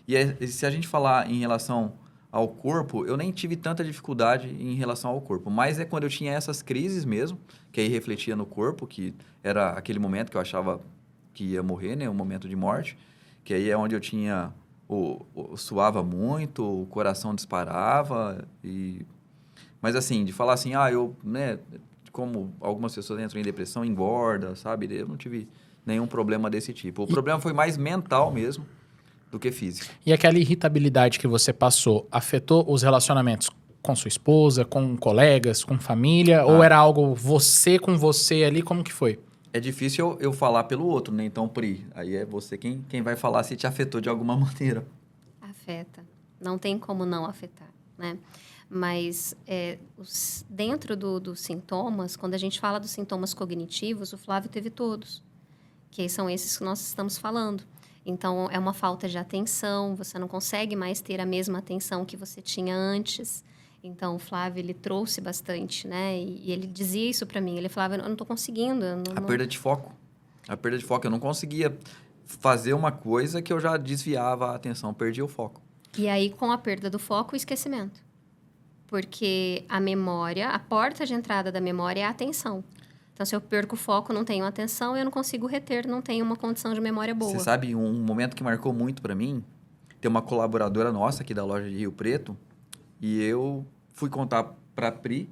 E se a gente falar em relação ao corpo, eu nem tive tanta dificuldade em relação ao corpo. Mas é quando eu tinha essas crises mesmo, que aí refletia no corpo, que era aquele momento que eu achava que ia morrer, né? Um momento de morte. Que aí é onde eu tinha... suava muito, o coração disparava. Mas assim, de falar assim, né? Como algumas pessoas entram em depressão, engorda, sabe? Eu não tive nenhum problema desse tipo. O problema foi mais mental mesmo do que físico. E aquela irritabilidade que você passou afetou os relacionamentos com sua esposa, com colegas, com família? Ou era algo você com você ali? Como que foi? É difícil eu falar pelo outro, né? Então, Pri, aí é você quem vai falar se te afetou de alguma maneira. Afeta. Não tem como não afetar, né? Mas dentro dos sintomas, quando a gente fala dos sintomas cognitivos, o Flávio teve todos, que são esses que nós estamos falando. Então, é uma falta de atenção, você não consegue mais ter a mesma atenção que você tinha antes. Então, o Flávio, ele trouxe bastante, né? E ele dizia isso para mim. Ele falava, eu não estou conseguindo. Perda de foco. A perda de foco. Eu não conseguia fazer uma coisa que eu já desviava a atenção, perdia o foco. E aí, com a perda do foco, o esquecimento. Porque a memória, a porta de entrada da memória é a atenção. Então, se eu perco o foco, não tenho atenção, eu não consigo reter, não tenho uma condição de memória boa. Você sabe, um momento que marcou muito para mim, tem uma colaboradora nossa aqui da loja de Rio Preto, e eu fui contar pra Pri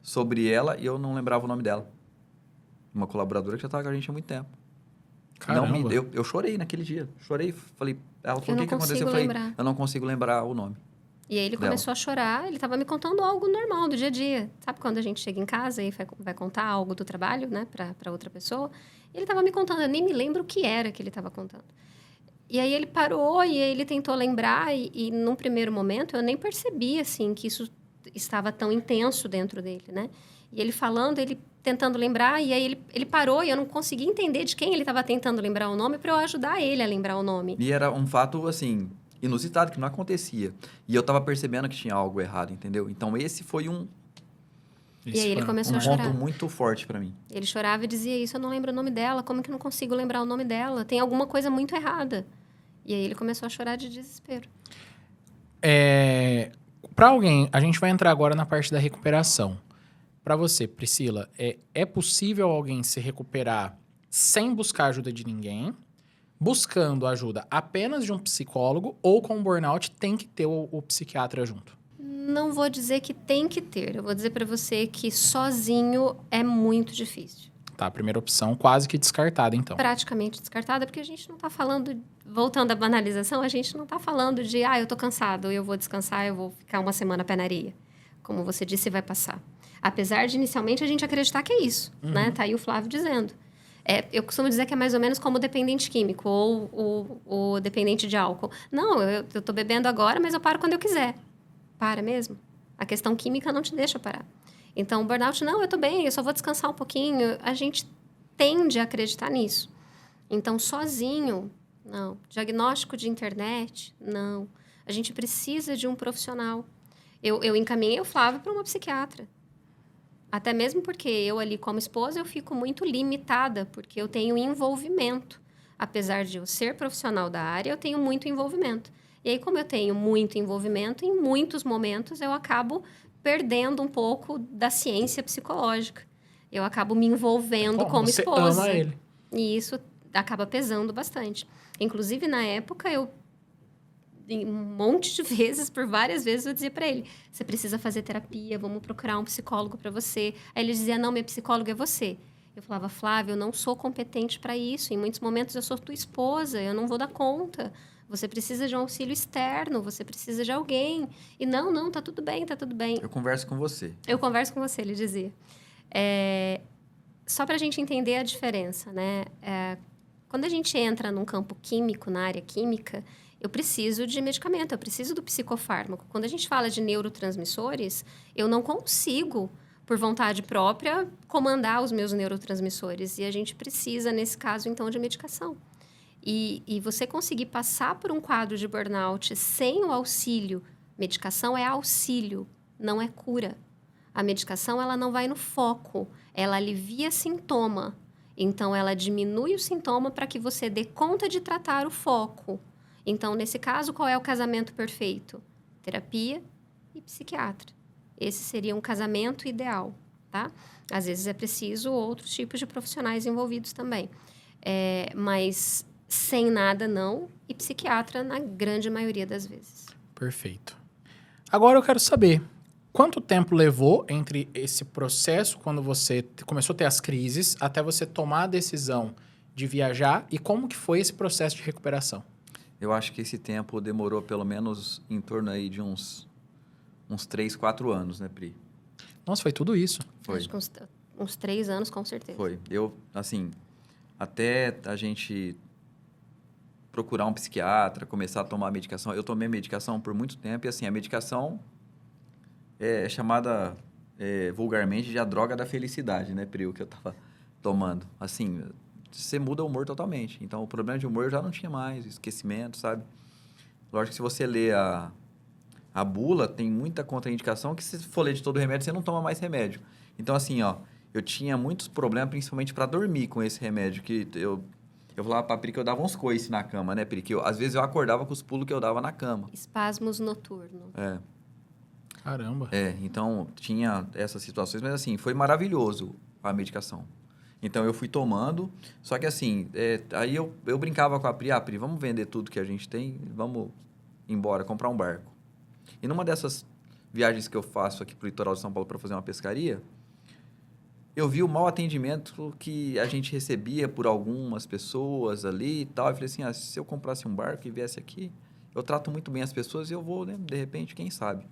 sobre ela e eu não lembrava o nome dela. Uma colaboradora que já estava com a gente há muito tempo. Caramba. Eu chorei naquele dia. Chorei, falei... Ela falou, Eu o que aconteceu? Eu falei, eu não consigo lembrar o nome. E aí ele começou a chorar, ele estava me contando algo normal do dia a dia. Sabe quando a gente chega em casa e vai contar algo do trabalho, né, para outra pessoa? E ele estava me contando, eu nem me lembro o que era que ele estava contando. E aí ele parou e ele tentou lembrar e num primeiro momento eu nem percebi, assim, que isso estava tão intenso dentro dele, né? E ele falando, ele tentando lembrar, e aí ele parou e eu não conseguia entender de quem ele estava tentando lembrar o nome para eu ajudar ele a lembrar o nome. E era um fato, assim... inusitado, que não acontecia. E eu tava percebendo que tinha algo errado, entendeu? Então, esse foi E aí ele começou a chorar. ponto muito forte para mim. Ele chorava e dizia isso, eu não lembro o nome dela, como que eu não consigo lembrar o nome dela? Tem alguma coisa muito errada. E aí ele começou a chorar de desespero. Para alguém, a gente vai entrar agora na parte da recuperação. Para você, Priscila, é possível alguém se recuperar sem buscar ajuda de ninguém? Buscando ajuda apenas de um psicólogo ou com burnout tem que ter o psiquiatra junto? Não vou dizer que tem que ter. Eu vou dizer para você que sozinho é muito difícil. Tá, a primeira opção quase que descartada, então. Praticamente descartada, porque a gente não está falando... Voltando à banalização, a gente não está falando de... eu tô cansado, eu vou descansar, eu vou ficar uma semana pé na areia. Como você disse, vai passar. Apesar de, inicialmente, a gente acreditar que é isso, né? Tá aí o Flávio dizendo. Eu costumo dizer que é mais ou menos como o dependente químico ou o dependente de álcool. Não, eu tô bebendo agora, mas eu paro quando eu quiser. Para mesmo? A questão química não te deixa parar. Então, o burnout, não, eu tô bem, eu só vou descansar um pouquinho. A gente tende a acreditar nisso. Então, sozinho, não. Diagnóstico de internet, não. A gente precisa de um profissional. Eu encaminhei o Flávio para uma psiquiatra. Até mesmo porque eu ali como esposa, eu fico muito limitada, porque eu tenho envolvimento. Apesar de eu ser profissional da área, eu tenho muito envolvimento. E aí, como eu tenho muito envolvimento, em muitos momentos eu acabo perdendo um pouco da ciência psicológica. Eu acabo me envolvendo como Você esposa. ama ele. E isso acaba pesando bastante. Inclusive, na época, um monte de vezes, por várias vezes, eu dizia para ele: você precisa fazer terapia, vamos procurar um psicólogo para você. Aí ele dizia: não, minha psicóloga é você. Eu falava: Flávio, eu não sou competente para isso. Em muitos momentos eu sou tua esposa, eu não vou dar conta. Você precisa de um auxílio externo, você precisa de alguém. E não, tá tudo bem, tá tudo bem. Eu converso com você. Eu converso com você, ele dizia. Só para a gente entender a diferença, né? Quando a gente entra num campo químico, na área química, eu preciso de medicamento, eu preciso do psicofármaco. Quando a gente fala de neurotransmissores, eu não consigo, por vontade própria, comandar os meus neurotransmissores. E a gente precisa, nesse caso, então, de medicação. E você conseguir passar por um quadro de burnout sem o auxílio, medicação é auxílio, não é cura. A medicação, ela não vai no foco, ela alivia sintoma. Então, ela diminui o sintoma para que você dê conta de tratar o foco. Então, nesse caso, qual é o casamento perfeito? Terapia e psiquiatra. Esse seria um casamento ideal, tá? Às vezes é preciso outros tipos de profissionais envolvidos também. Mas sem nada, não. E psiquiatra na grande maioria das vezes. Perfeito. Agora eu quero saber, quanto tempo levou entre esse processo, quando você começou a ter as crises, até você tomar a decisão de viajar, e como que foi esse processo de recuperação? Eu acho que esse tempo demorou pelo menos em torno aí de uns 3, 4 anos, né, Pri? Nossa, foi tudo isso? Foi. Acho que uns 3 anos, com certeza. Foi. Eu, assim, até a gente procurar um psiquiatra, começar a tomar medicação. Eu tomei medicação por muito tempo e, assim, a medicação é chamada vulgarmente de a droga da felicidade, né, Pri, o que eu tava tomando. Assim, você muda o humor totalmente. Então, o problema de humor eu já não tinha mais, esquecimento, sabe? Lógico que se você lê a bula, tem muita contraindicação que se for ler de todo remédio, você não toma mais remédio. Então, assim, ó, eu tinha muitos problemas, principalmente para dormir com esse remédio, que eu falava pra Pri que eu dava uns coices na cama, né, Pri? Que às vezes eu acordava com os pulos que eu dava na cama. Espasmos noturnos. Caramba. Então tinha essas situações, mas assim, foi maravilhoso a medicação. Então eu fui tomando, só que assim, aí eu brincava com a Pri, Pri, vamos vender tudo que a gente tem, vamos embora, comprar um barco. E numa dessas viagens que eu faço aqui pro litoral de São Paulo para fazer uma pescaria, eu vi o mau atendimento que a gente recebia por algumas pessoas ali e tal. Eu falei assim, se eu comprasse um barco e viesse aqui, eu trato muito bem as pessoas e eu vou, né, de repente, quem sabe.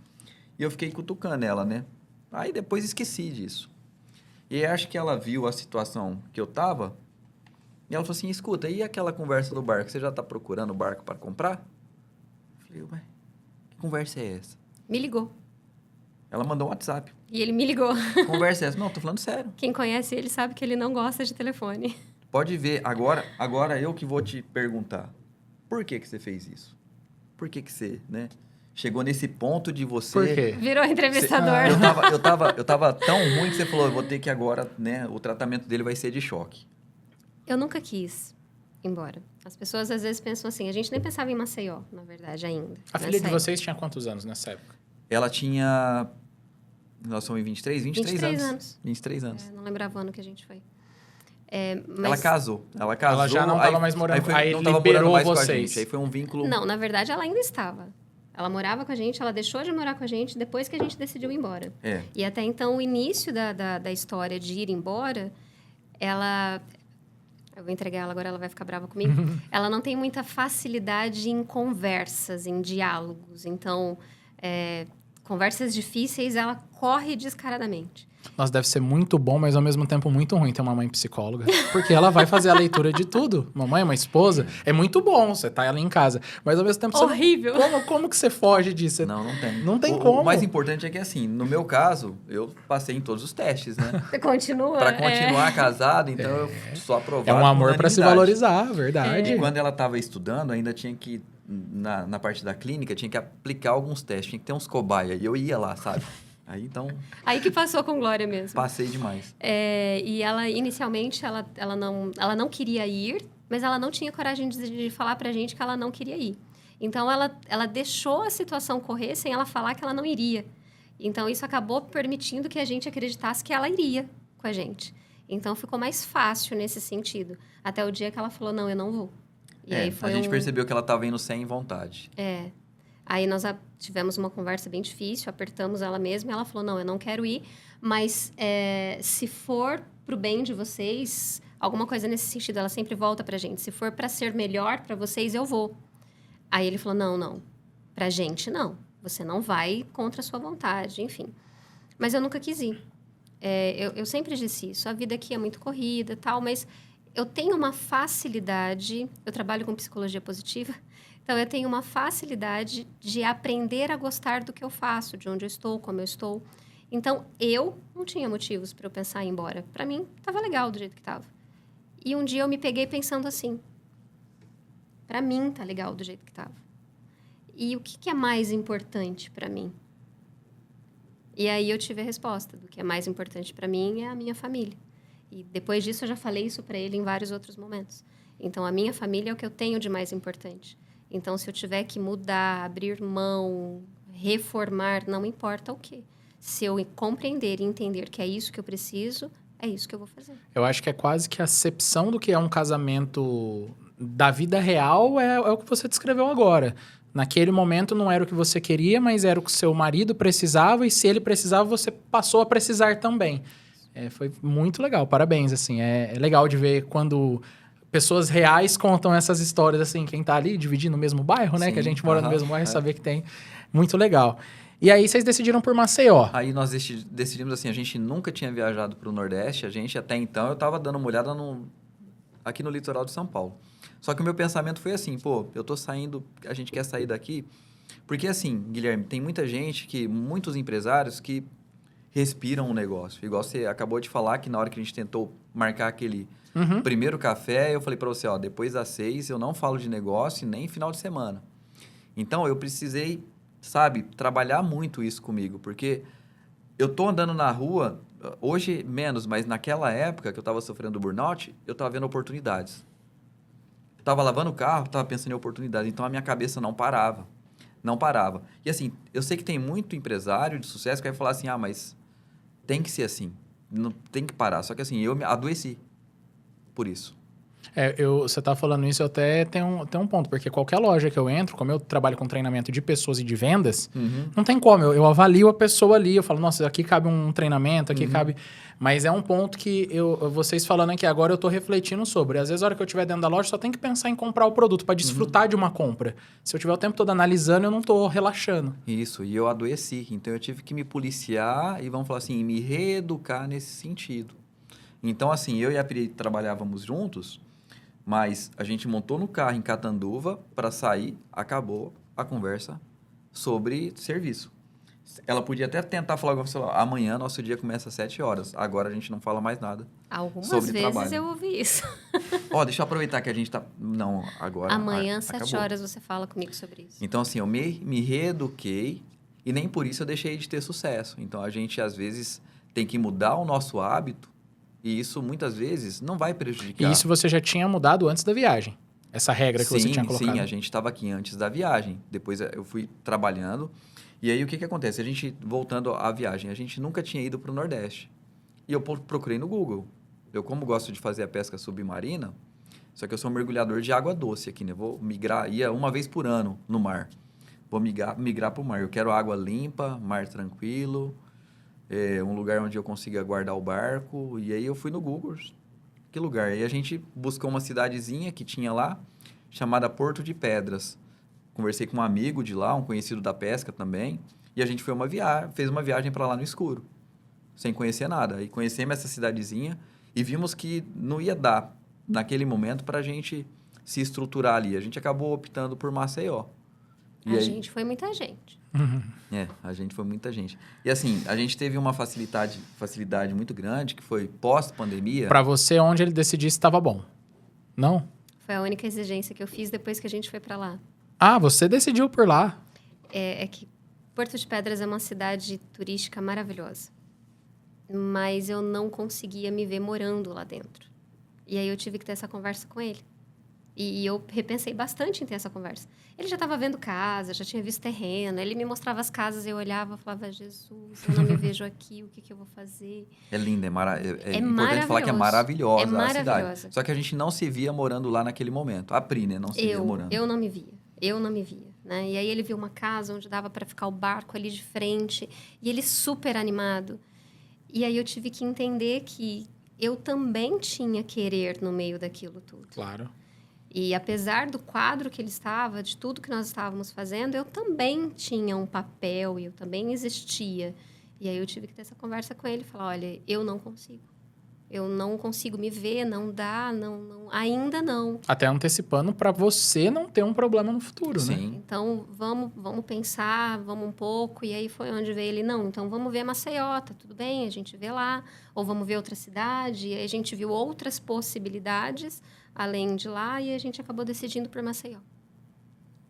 E eu fiquei cutucando ela, né? Aí depois esqueci disso. E aí acho que ela viu a situação que eu tava e ela falou assim, escuta, e aquela conversa do barco? Você já tá procurando o barco para comprar? Eu falei, ué, que conversa é essa? Me ligou. Ela mandou um WhatsApp. E ele me ligou. Conversa é essa? Não, tô falando sério. Quem conhece ele sabe que ele não gosta de telefone. Pode ver. Agora eu que vou te perguntar. Por que você fez isso? Por que você, né? Chegou nesse ponto de você... Por quê? Virou entrevistador. Eu tava tão ruim que você falou, eu vou ter que agora, né? O tratamento dele vai ser de choque. Eu nunca quis ir embora. As pessoas às vezes pensam assim, a gente nem pensava em Maceió, na verdade, ainda. A filha de vocês tinha quantos anos nessa época? Ela tinha... Nós somos em 23 anos. 23 anos. Não lembrava o ano que a gente foi. Mas... Ela casou. Ela já não estava mais morando. Aí não tava liberou morando mais vocês. com a gente. Aí foi um vínculo... Não, na verdade, ela ainda estava. Ela morava com a gente, ela deixou de morar com a gente depois que a gente decidiu ir embora. E até então, o início da história de ir embora, ela... Eu vou entregar ela agora, ela vai ficar brava comigo. Ela não tem muita facilidade em conversas, em diálogos. Então, Conversas difíceis, ela corre descaradamente. Nossa, deve ser muito bom, mas ao mesmo tempo muito ruim ter uma mãe psicóloga. Porque ela vai fazer a leitura de tudo. Mamãe, uma esposa. É muito bom você tá ali em casa. Mas ao mesmo tempo... Horrível. Como que você foge disso? Não tem. Não tem O como. mais importante é que, assim, no meu caso, eu passei em todos os testes, né? Você continua? Pra continuar casado, então eu sou aprovado É um por amor pra se unanimidade. valorizar, verdade. E quando ela estava estudando, ainda tinha que, na parte da clínica, tinha que aplicar alguns testes, tinha que ter uns cobaia. E eu ia lá, sabe? Aí, então, Aí que passou com Glória mesmo. passei demais. E ela, inicialmente, ela não queria ir, mas ela não tinha coragem de falar pra gente que ela não queria ir. Então, ela deixou a situação correr sem ela falar que ela não iria. Então, isso acabou permitindo que a gente acreditasse que ela iria com a gente. Então, ficou mais fácil nesse sentido. Até o dia que ela falou, não, eu não vou. E aí A gente percebeu que ela estava indo sem vontade. Aí nós tivemos uma conversa bem difícil, apertamos ela mesma e ela falou, não, eu não quero ir, mas se for pro bem de vocês, alguma coisa nesse sentido, ela sempre volta pra gente, se for para ser melhor para vocês, eu vou. Aí ele falou, não, pra gente não, você não vai contra a sua vontade, enfim. Mas eu nunca quis ir. Eu sempre disse isso, a vida aqui é muito corrida e tal, mas eu tenho uma facilidade, eu trabalho com psicologia positiva, então eu tenho uma facilidade de aprender a gostar do que eu faço, de onde eu estou, como eu estou. Então, eu não tinha motivos para eu pensar em ir embora. Para mim, estava legal do jeito que estava. E um dia eu me peguei pensando assim, para mim tá legal do jeito que estava. E o que é mais importante para mim? E aí eu tive a resposta do que é mais importante para mim é a minha família. E depois disso eu já falei isso para ele em vários outros momentos. Então, a minha família é o que eu tenho de mais importante. Então, se eu tiver que mudar, abrir mão, reformar, não importa o quê. Se eu compreender e entender que é isso que eu preciso, é isso que eu vou fazer. Eu acho que é quase que a acepção do que é um casamento da vida real é o que você descreveu agora. Naquele momento não era o que você queria, mas era o que seu marido precisava, e se ele precisava, você passou a precisar também. Foi muito legal, parabéns, assim. É legal de ver quando pessoas reais contam essas histórias, assim, quem tá ali dividindo o mesmo bairro, né? Sim, Que a gente mora no mesmo bairro, é. saber que tem. Muito legal. E aí vocês decidiram por Maceió. Aí nós decidimos assim, a gente nunca tinha viajado para o Nordeste, a gente até então, eu estava dando uma olhada aqui no litoral de São Paulo. Só que o meu pensamento foi assim, eu tô saindo, a gente quer sair daqui, porque assim, Guilherme, tem muitos empresários que respiram o negócio. Igual você acabou de falar que na hora que a gente tentou marcar aquele primeiro café, eu falei para você, depois das 6 eu não falo de negócio nem final de semana. Então, eu precisei, trabalhar muito isso comigo, porque eu tô andando na rua, hoje menos, mas naquela época que eu estava sofrendo burnout, eu estava vendo oportunidades. Eu estava lavando o carro, estava pensando em oportunidades, então a minha cabeça não parava. Não parava. E assim, eu sei que tem muito empresário de sucesso que vai falar assim, mas tem que ser assim, não tem que parar. Só que assim, eu me adoeci por isso. Você tá falando isso, eu até tenho um ponto, porque qualquer loja que eu entro, como eu trabalho com treinamento de pessoas e de vendas, não tem como, eu avalio a pessoa ali, eu falo, nossa, aqui cabe um treinamento, aqui cabe... Mas é um ponto que vocês falando aqui agora, eu tô refletindo sobre. Às vezes, a hora que eu estiver dentro da loja, só tem que pensar em comprar o produto para desfrutar de uma compra. Se eu tiver o tempo todo analisando, eu não tô relaxando. Isso, e eu adoeci, então eu tive que me policiar e, vamos falar assim, me reeducar nesse sentido. Então, assim, eu e a Pri trabalhávamos juntos, mas a gente montou no carro em Catanduva para sair, acabou a conversa sobre serviço. Ela podia até tentar falar com você, amanhã nosso dia começa às 7 horas, agora a gente não fala mais nada Algumas sobre vezes trabalho. eu ouvi isso. Deixa eu aproveitar que a gente tá... Não, agora... Amanhã, às 7 acabou. horas, você fala comigo sobre isso. Então, assim, eu me reeduquei e nem por isso eu deixei de ter sucesso. Então, a gente, às vezes, tem que mudar o nosso hábito e isso, muitas vezes, não vai prejudicar. E isso você já tinha mudado antes da viagem? Essa regra que você tinha colocado? Sim, a gente estava aqui antes da viagem. Depois eu fui trabalhando. E aí, o que acontece? A gente, voltando à viagem, a gente nunca tinha ido para o Nordeste. E eu procurei no Google. Eu, como gosto de fazer a pesca submarina, só que eu sou um mergulhador de água doce aqui, né? Vou migrar, ia uma vez por ano no mar. Vou migrar para o mar. Eu quero água limpa, mar tranquilo, um lugar onde eu consiga guardar o barco. E aí eu fui no Google. Que lugar? E a gente buscou uma cidadezinha que tinha lá, chamada Porto de Pedras. Conversei com um amigo de lá, um conhecido da pesca também. E a gente fez uma viagem para lá no escuro, sem conhecer nada. E conhecemos essa cidadezinha e vimos que não ia dar, naquele momento, para a gente se estruturar ali. A gente acabou optando por Maceió. E A aí, gente foi muita gente. a gente foi muita gente. E assim, a gente teve uma facilidade muito grande, que foi pós-pandemia. Pra você, onde ele decidisse, estava bom. Não? Foi a única exigência que eu fiz depois que a gente foi para lá. Ah, você decidiu por lá. É que Porto de Pedras é uma cidade turística maravilhosa. Mas eu não conseguia me ver morando lá dentro. E aí eu tive que ter essa conversa com ele. E eu repensei bastante em ter essa conversa. Ele já estava vendo casa, já tinha visto terreno. Ele me mostrava as casas, eu olhava e falava, Jesus, eu não me vejo aqui, o que eu vou fazer? É linda, é importante maravilhoso. falar que é maravilhosa É a maravilhosa. cidade. Só que a gente não se via morando lá naquele momento. A Pri, né? Não se via morando. Eu não me via. Eu não me via, né? E aí ele viu uma casa onde dava para ficar o barco ali de frente. E ele super animado. E aí eu tive que entender que eu também tinha querer no meio daquilo tudo. Claro. E apesar do quadro que ele estava, de tudo que nós estávamos fazendo, eu também tinha um papel e eu também existia. E aí eu tive que ter essa conversa com ele e falar, olha, eu não consigo. Eu não consigo me ver, não dá, ainda não. Até antecipando pra você não ter um problema no futuro, né? Sim. Então, vamos pensar, vamos um pouco. E aí foi onde veio ele, não, então vamos ver Maceió, tá tudo bem, a gente vê lá. Ou vamos ver outra cidade. E aí a gente viu outras possibilidades além de lá e a gente acabou decidindo por Maceió.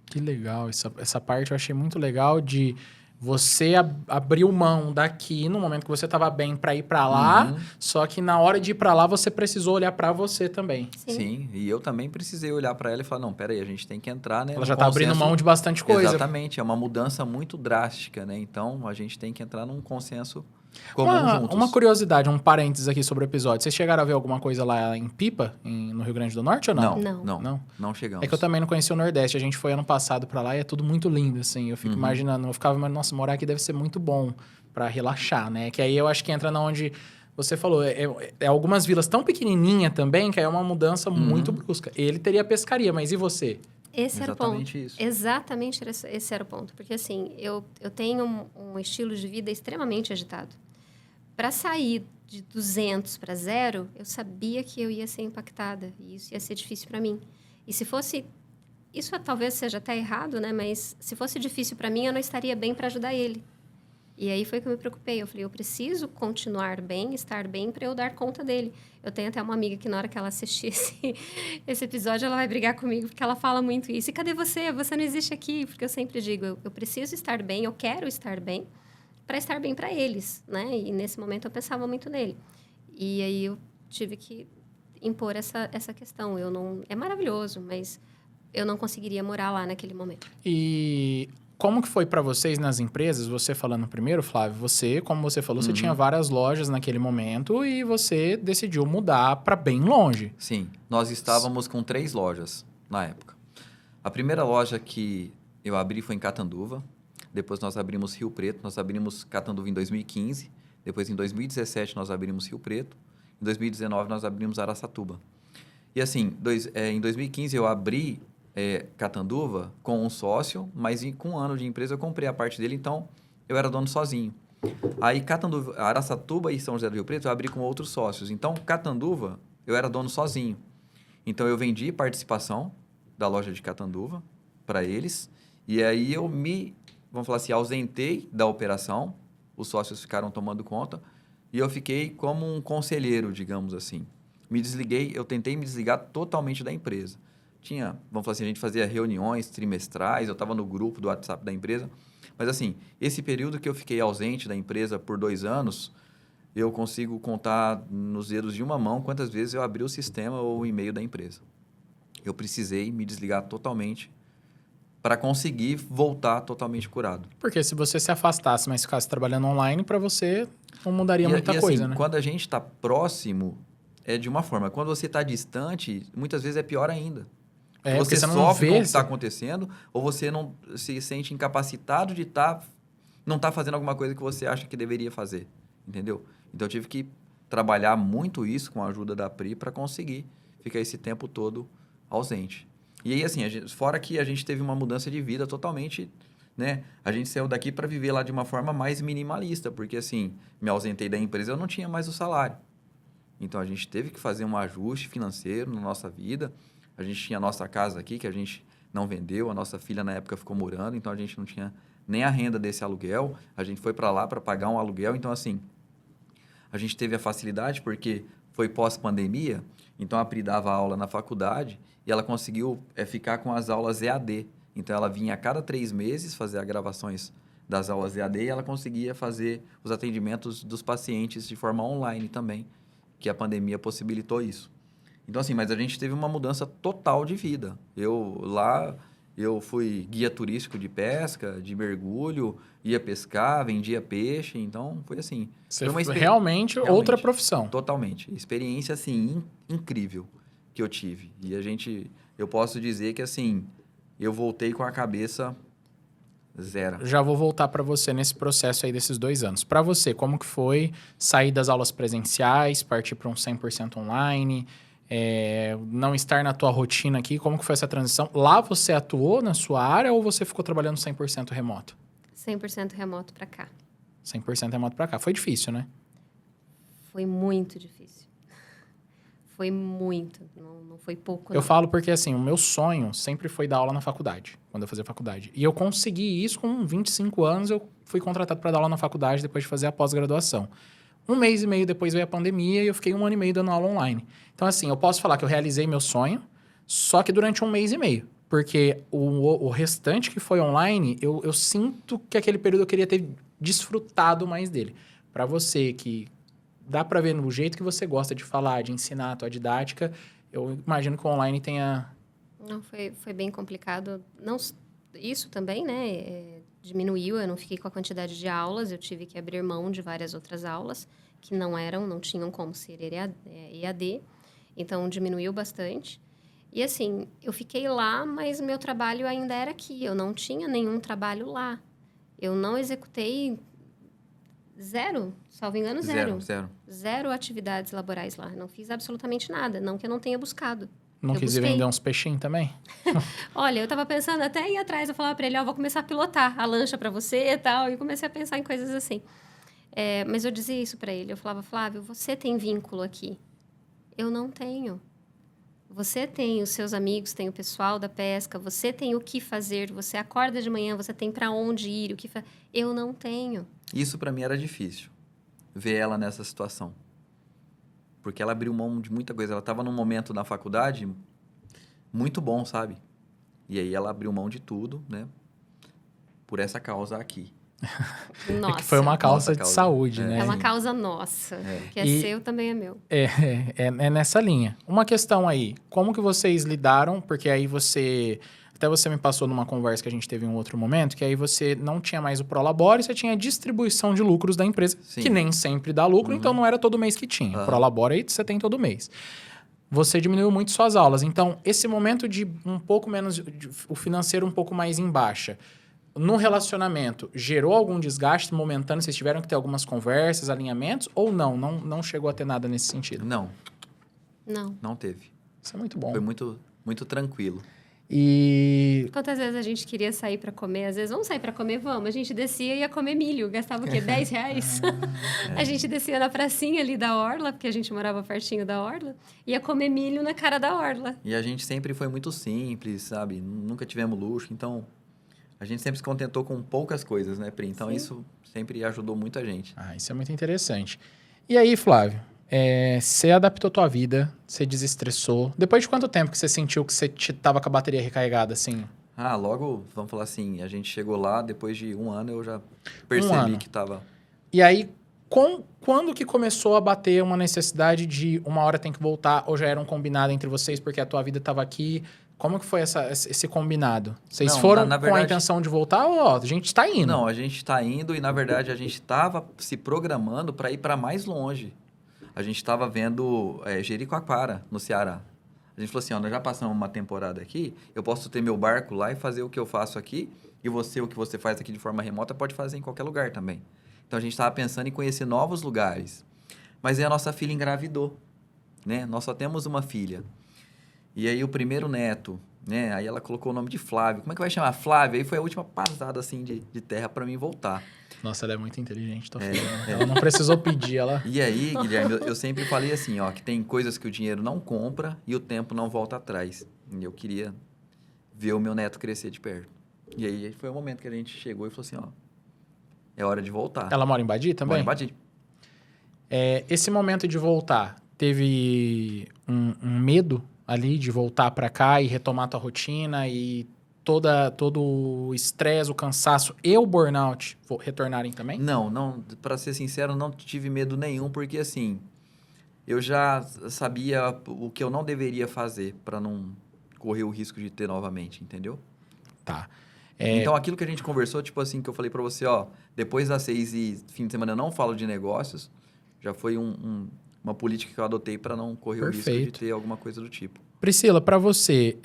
Que legal. Essa parte eu achei muito legal de você abriu mão daqui no momento que você estava bem para ir para lá, Uhum. só que na hora de ir para lá você precisou olhar para você também. Sim, e eu também precisei olhar para ela e falar, não, peraí, a gente tem que entrar, né? Ela num já tá abrindo consenso. mão de bastante coisa. Exatamente, é uma mudança muito drástica, né? Então, a gente tem que entrar num consenso comum juntos. Uma curiosidade, um parênteses aqui sobre o episódio. Vocês chegaram a ver alguma coisa lá em Pipa, no Rio Grande do Norte ou não? Não chegamos. É que eu também não conheci o Nordeste. A gente foi ano passado pra lá e é tudo muito lindo, assim. Eu fico imaginando, eu ficava imaginando, nossa, morar aqui deve ser muito bom pra relaxar, né? Que aí eu acho que entra na onde você falou. É algumas vilas tão pequenininha também que aí é uma mudança muito brusca. Ele teria pescaria, mas e você? Esse era o ponto. Exatamente isso. Exatamente esse era o ponto. Porque, assim, eu tenho um estilo de vida extremamente agitado. Para sair de 200 para 0, eu sabia que eu ia ser impactada. E isso ia ser difícil para mim. E se fosse... Isso talvez seja até errado, né? Mas se fosse difícil para mim, eu não estaria bem para ajudar ele. E aí foi que eu me preocupei. Eu falei, eu preciso continuar bem, estar bem, para eu dar conta dele. Eu tenho até uma amiga que na hora que ela assistir esse episódio, ela vai brigar comigo, porque ela fala muito isso. E cadê você? Você não existe aqui. Porque eu sempre digo, eu preciso estar bem, eu quero estar bem, para estar bem para eles, né? E nesse momento eu pensava muito nele. E aí eu tive que impor essa questão. É maravilhoso, mas eu não conseguiria morar lá naquele momento. E como que foi para vocês nas empresas? Você falando primeiro, Flávio, você, como você falou, você tinha várias lojas naquele momento e você decidiu mudar para bem longe. Sim, nós estávamos com 3 lojas na época. A primeira loja que eu abri foi em Catanduva. Depois nós abrimos Rio Preto. Nós abrimos Catanduva em 2015. Depois, em 2017, nós abrimos Rio Preto. Em 2019, nós abrimos Araçatuba. E assim, em 2015, eu abri Catanduva com um sócio, mas com um ano de empresa eu comprei a parte dele, então eu era dono sozinho. Aí, Catanduva, Araçatuba e São José do Rio Preto eu abri com outros sócios. Então, Catanduva, eu era dono sozinho. Então, eu vendi participação da loja de Catanduva para eles. E aí, vamos falar assim, ausentei da operação. Os sócios ficaram tomando conta. E eu fiquei como um conselheiro, digamos assim. Eu tentei me desligar totalmente da empresa. Vamos falar assim, a gente fazia reuniões trimestrais, eu estava no grupo do WhatsApp da empresa. Mas assim, esse período que eu fiquei ausente da empresa por 2 anos, eu consigo contar nos dedos de uma mão quantas vezes eu abri o sistema ou o e-mail da empresa. Eu precisei me desligar totalmente para conseguir voltar totalmente curado. Porque se você se afastasse, mas ficasse trabalhando online, para você não mudaria muita coisa, assim, né? Quando a gente está próximo, é de uma forma. Quando você está distante, muitas vezes é pior ainda. Você não sofre vê com o que está acontecendo, ou você não se sente incapacitado de não estar fazendo alguma coisa que você acha que deveria fazer, entendeu? Então, eu tive que trabalhar muito isso com a ajuda da Pri para conseguir ficar esse tempo todo ausente. E aí, assim, fora que a gente teve uma mudança de vida totalmente né? A gente saiu daqui para viver lá de uma forma mais minimalista, porque assim, me ausentei da empresa, eu não tinha mais o salário. Então, a gente teve que fazer um ajuste financeiro na nossa vida. A gente tinha a nossa casa aqui, que a gente não vendeu. A nossa filha, na época, ficou morando. Então, a gente não tinha nem a renda desse aluguel. A gente foi para lá para pagar um aluguel. Então, assim, a gente teve a facilidade porque foi pós-pandemia. Então, a Pri dava aula na faculdade e ela conseguiu ficar com as aulas EAD. Então, ela vinha a cada 3 meses fazer as gravações das aulas EAD e ela conseguia fazer os atendimentos dos pacientes de forma online também, que a pandemia possibilitou isso. Então, assim, mas a gente teve uma mudança total de vida. Eu fui guia turístico de pesca, de mergulho, ia pescar, vendia peixe, então foi assim. Você Foi uma foi realmente outra profissão. Totalmente. Experiência, assim, incrível que eu tive. E eu posso dizer que, assim, eu voltei com a cabeça zero. Já vou voltar para você nesse processo aí desses 2 anos. Para você, como que foi sair das aulas presenciais, partir para um 100% online, não estar na tua rotina aqui? Como que foi essa transição? Lá você atuou na sua área ou você ficou trabalhando 100% remoto? 100% remoto para cá. 100% remoto para cá. Foi difícil, né? Foi muito difícil. Foi muito, não foi pouco, Eu não. falo porque, assim, o meu sonho sempre foi dar aula na faculdade, quando eu fazia faculdade. E eu consegui isso com 25 anos, eu fui contratado para dar aula na faculdade depois de fazer a pós-graduação. 1 mês e meio depois veio a pandemia e eu fiquei 1 ano e meio dando aula online. Então, assim, eu posso falar que eu realizei meu sonho, só que durante 1 mês e meio. Porque o restante que foi online, eu sinto que aquele período eu queria ter desfrutado mais dele. Para você que dá para ver no jeito que você gosta de falar, de ensinar a tua didática, eu imagino que o online tenha... Não, foi bem complicado. Não, isso também, né, diminuiu, eu não fiquei com a quantidade de aulas, eu tive que abrir mão de várias outras aulas que não tinham como ser EAD, então diminuiu bastante. E assim, eu fiquei lá, mas meu trabalho ainda era aqui, eu não tinha nenhum trabalho lá. Eu não executei zero, salvo engano, zero. Zero atividades laborais lá, não fiz absolutamente nada, não que eu não tenha buscado. Não Eu quis ir busquei. vender uns peixinhos também? Olha, eu tava pensando até ir atrás, eu falava pra ele, vou começar a pilotar a lancha pra você e tal, e comecei a pensar em coisas assim. Mas eu dizia isso pra ele, eu falava, Flávio, você tem vínculo aqui? Eu não tenho. Você tem os seus amigos, tem o pessoal da pesca, você tem o que fazer, você acorda de manhã, você tem pra onde ir, o que fazer. Eu não tenho. Isso para mim era difícil, ver ela nessa situação. Porque ela abriu mão de muita coisa. Ela estava num momento na faculdade muito bom, sabe? E aí ela abriu mão de tudo, né? Por essa causa aqui. Nossa. Que foi uma causa de causa. saúde, né? É uma causa nossa. Que é E- seu, também é meu. É nessa linha. Uma questão aí, como que vocês lidaram? Porque aí até você me passou numa conversa que a gente teve em um outro momento, que aí você não tinha mais o Prolabore, você tinha a distribuição de lucros da empresa, Sim. que nem sempre dá lucro, então não era todo mês que tinha. Aham. Prolabore aí você tem todo mês. Você diminuiu muito suas aulas. Então, esse momento de um pouco menos, o financeiro um pouco mais em baixa, no relacionamento, gerou algum desgaste momentâneo? Vocês tiveram que ter algumas conversas, alinhamentos? Ou não chegou a ter nada nesse sentido? Não teve. Isso é muito bom. Foi muito, muito tranquilo. E Quantas vezes a gente queria sair pra comer? Às vezes, vamos sair pra comer? Vamos. A gente descia e ia comer milho. Gastava o quê? R$10? A gente descia na pracinha ali da Orla, porque a gente morava pertinho da Orla. Ia comer milho na cara da Orla. E a gente sempre foi muito simples, sabe? Nunca tivemos luxo, então a gente sempre se contentou com poucas coisas, né, Pri? Então Sim. isso sempre ajudou muito a gente. isso é muito interessante. E aí, Flávio, você adaptou tua vida, você desestressou. Depois de quanto tempo que você sentiu que você tava com a bateria recarregada, assim? Logo, vamos falar assim, a gente chegou lá, depois de 1 ano eu já percebi que tava... E aí, quando que começou a bater uma necessidade de uma hora tem que voltar, ou já era um combinado entre vocês porque a tua vida tava aqui? Como que foi esse combinado? Vocês Não, foram na com a verdade- intenção de voltar ou a gente tá indo? Não, a gente tá indo e, na verdade, a gente estava se programando para ir para mais longe. A gente estava vendo Jericoacoara, no Ceará. A gente falou assim, nós já passamos uma temporada aqui, eu posso ter meu barco lá e fazer o que eu faço aqui, e você, o que você faz aqui de forma remota, pode fazer em qualquer lugar também. Então, a gente estava pensando em conhecer novos lugares. Mas aí a nossa filha engravidou, né? Nós só temos uma filha. E aí, o primeiro neto, né? Aí ela colocou o nome de Flávio. Como é que vai chamar? Flávio. Aí foi a última pasada, assim, de terra para mim voltar. Nossa, ela é muito inteligente, tô falando. Ela não precisou pedir, ela... E aí, Guilherme, eu sempre falei assim, ó, que tem coisas que o dinheiro não compra e o tempo não volta atrás. E eu queria ver o meu neto crescer de perto. E aí foi o momento que a gente chegou e falou assim, ó, é hora de voltar. Ela mora em Badi também? Mora em Badi. Esse momento de voltar, teve um medo ali de voltar pra cá e retomar tua rotina e todo o estresse, o cansaço e o burnout retornarem também? Não, para ser sincero, não tive medo nenhum, porque assim, eu já sabia o que eu não deveria fazer para não correr o risco de ter novamente, entendeu? Tá. Então, aquilo que a gente conversou, tipo assim, que eu falei para você, ó, depois das 6 e fim de semana eu não falo de negócios, já foi uma política que eu adotei para não correr o risco de ter alguma coisa do tipo. Priscila, para você,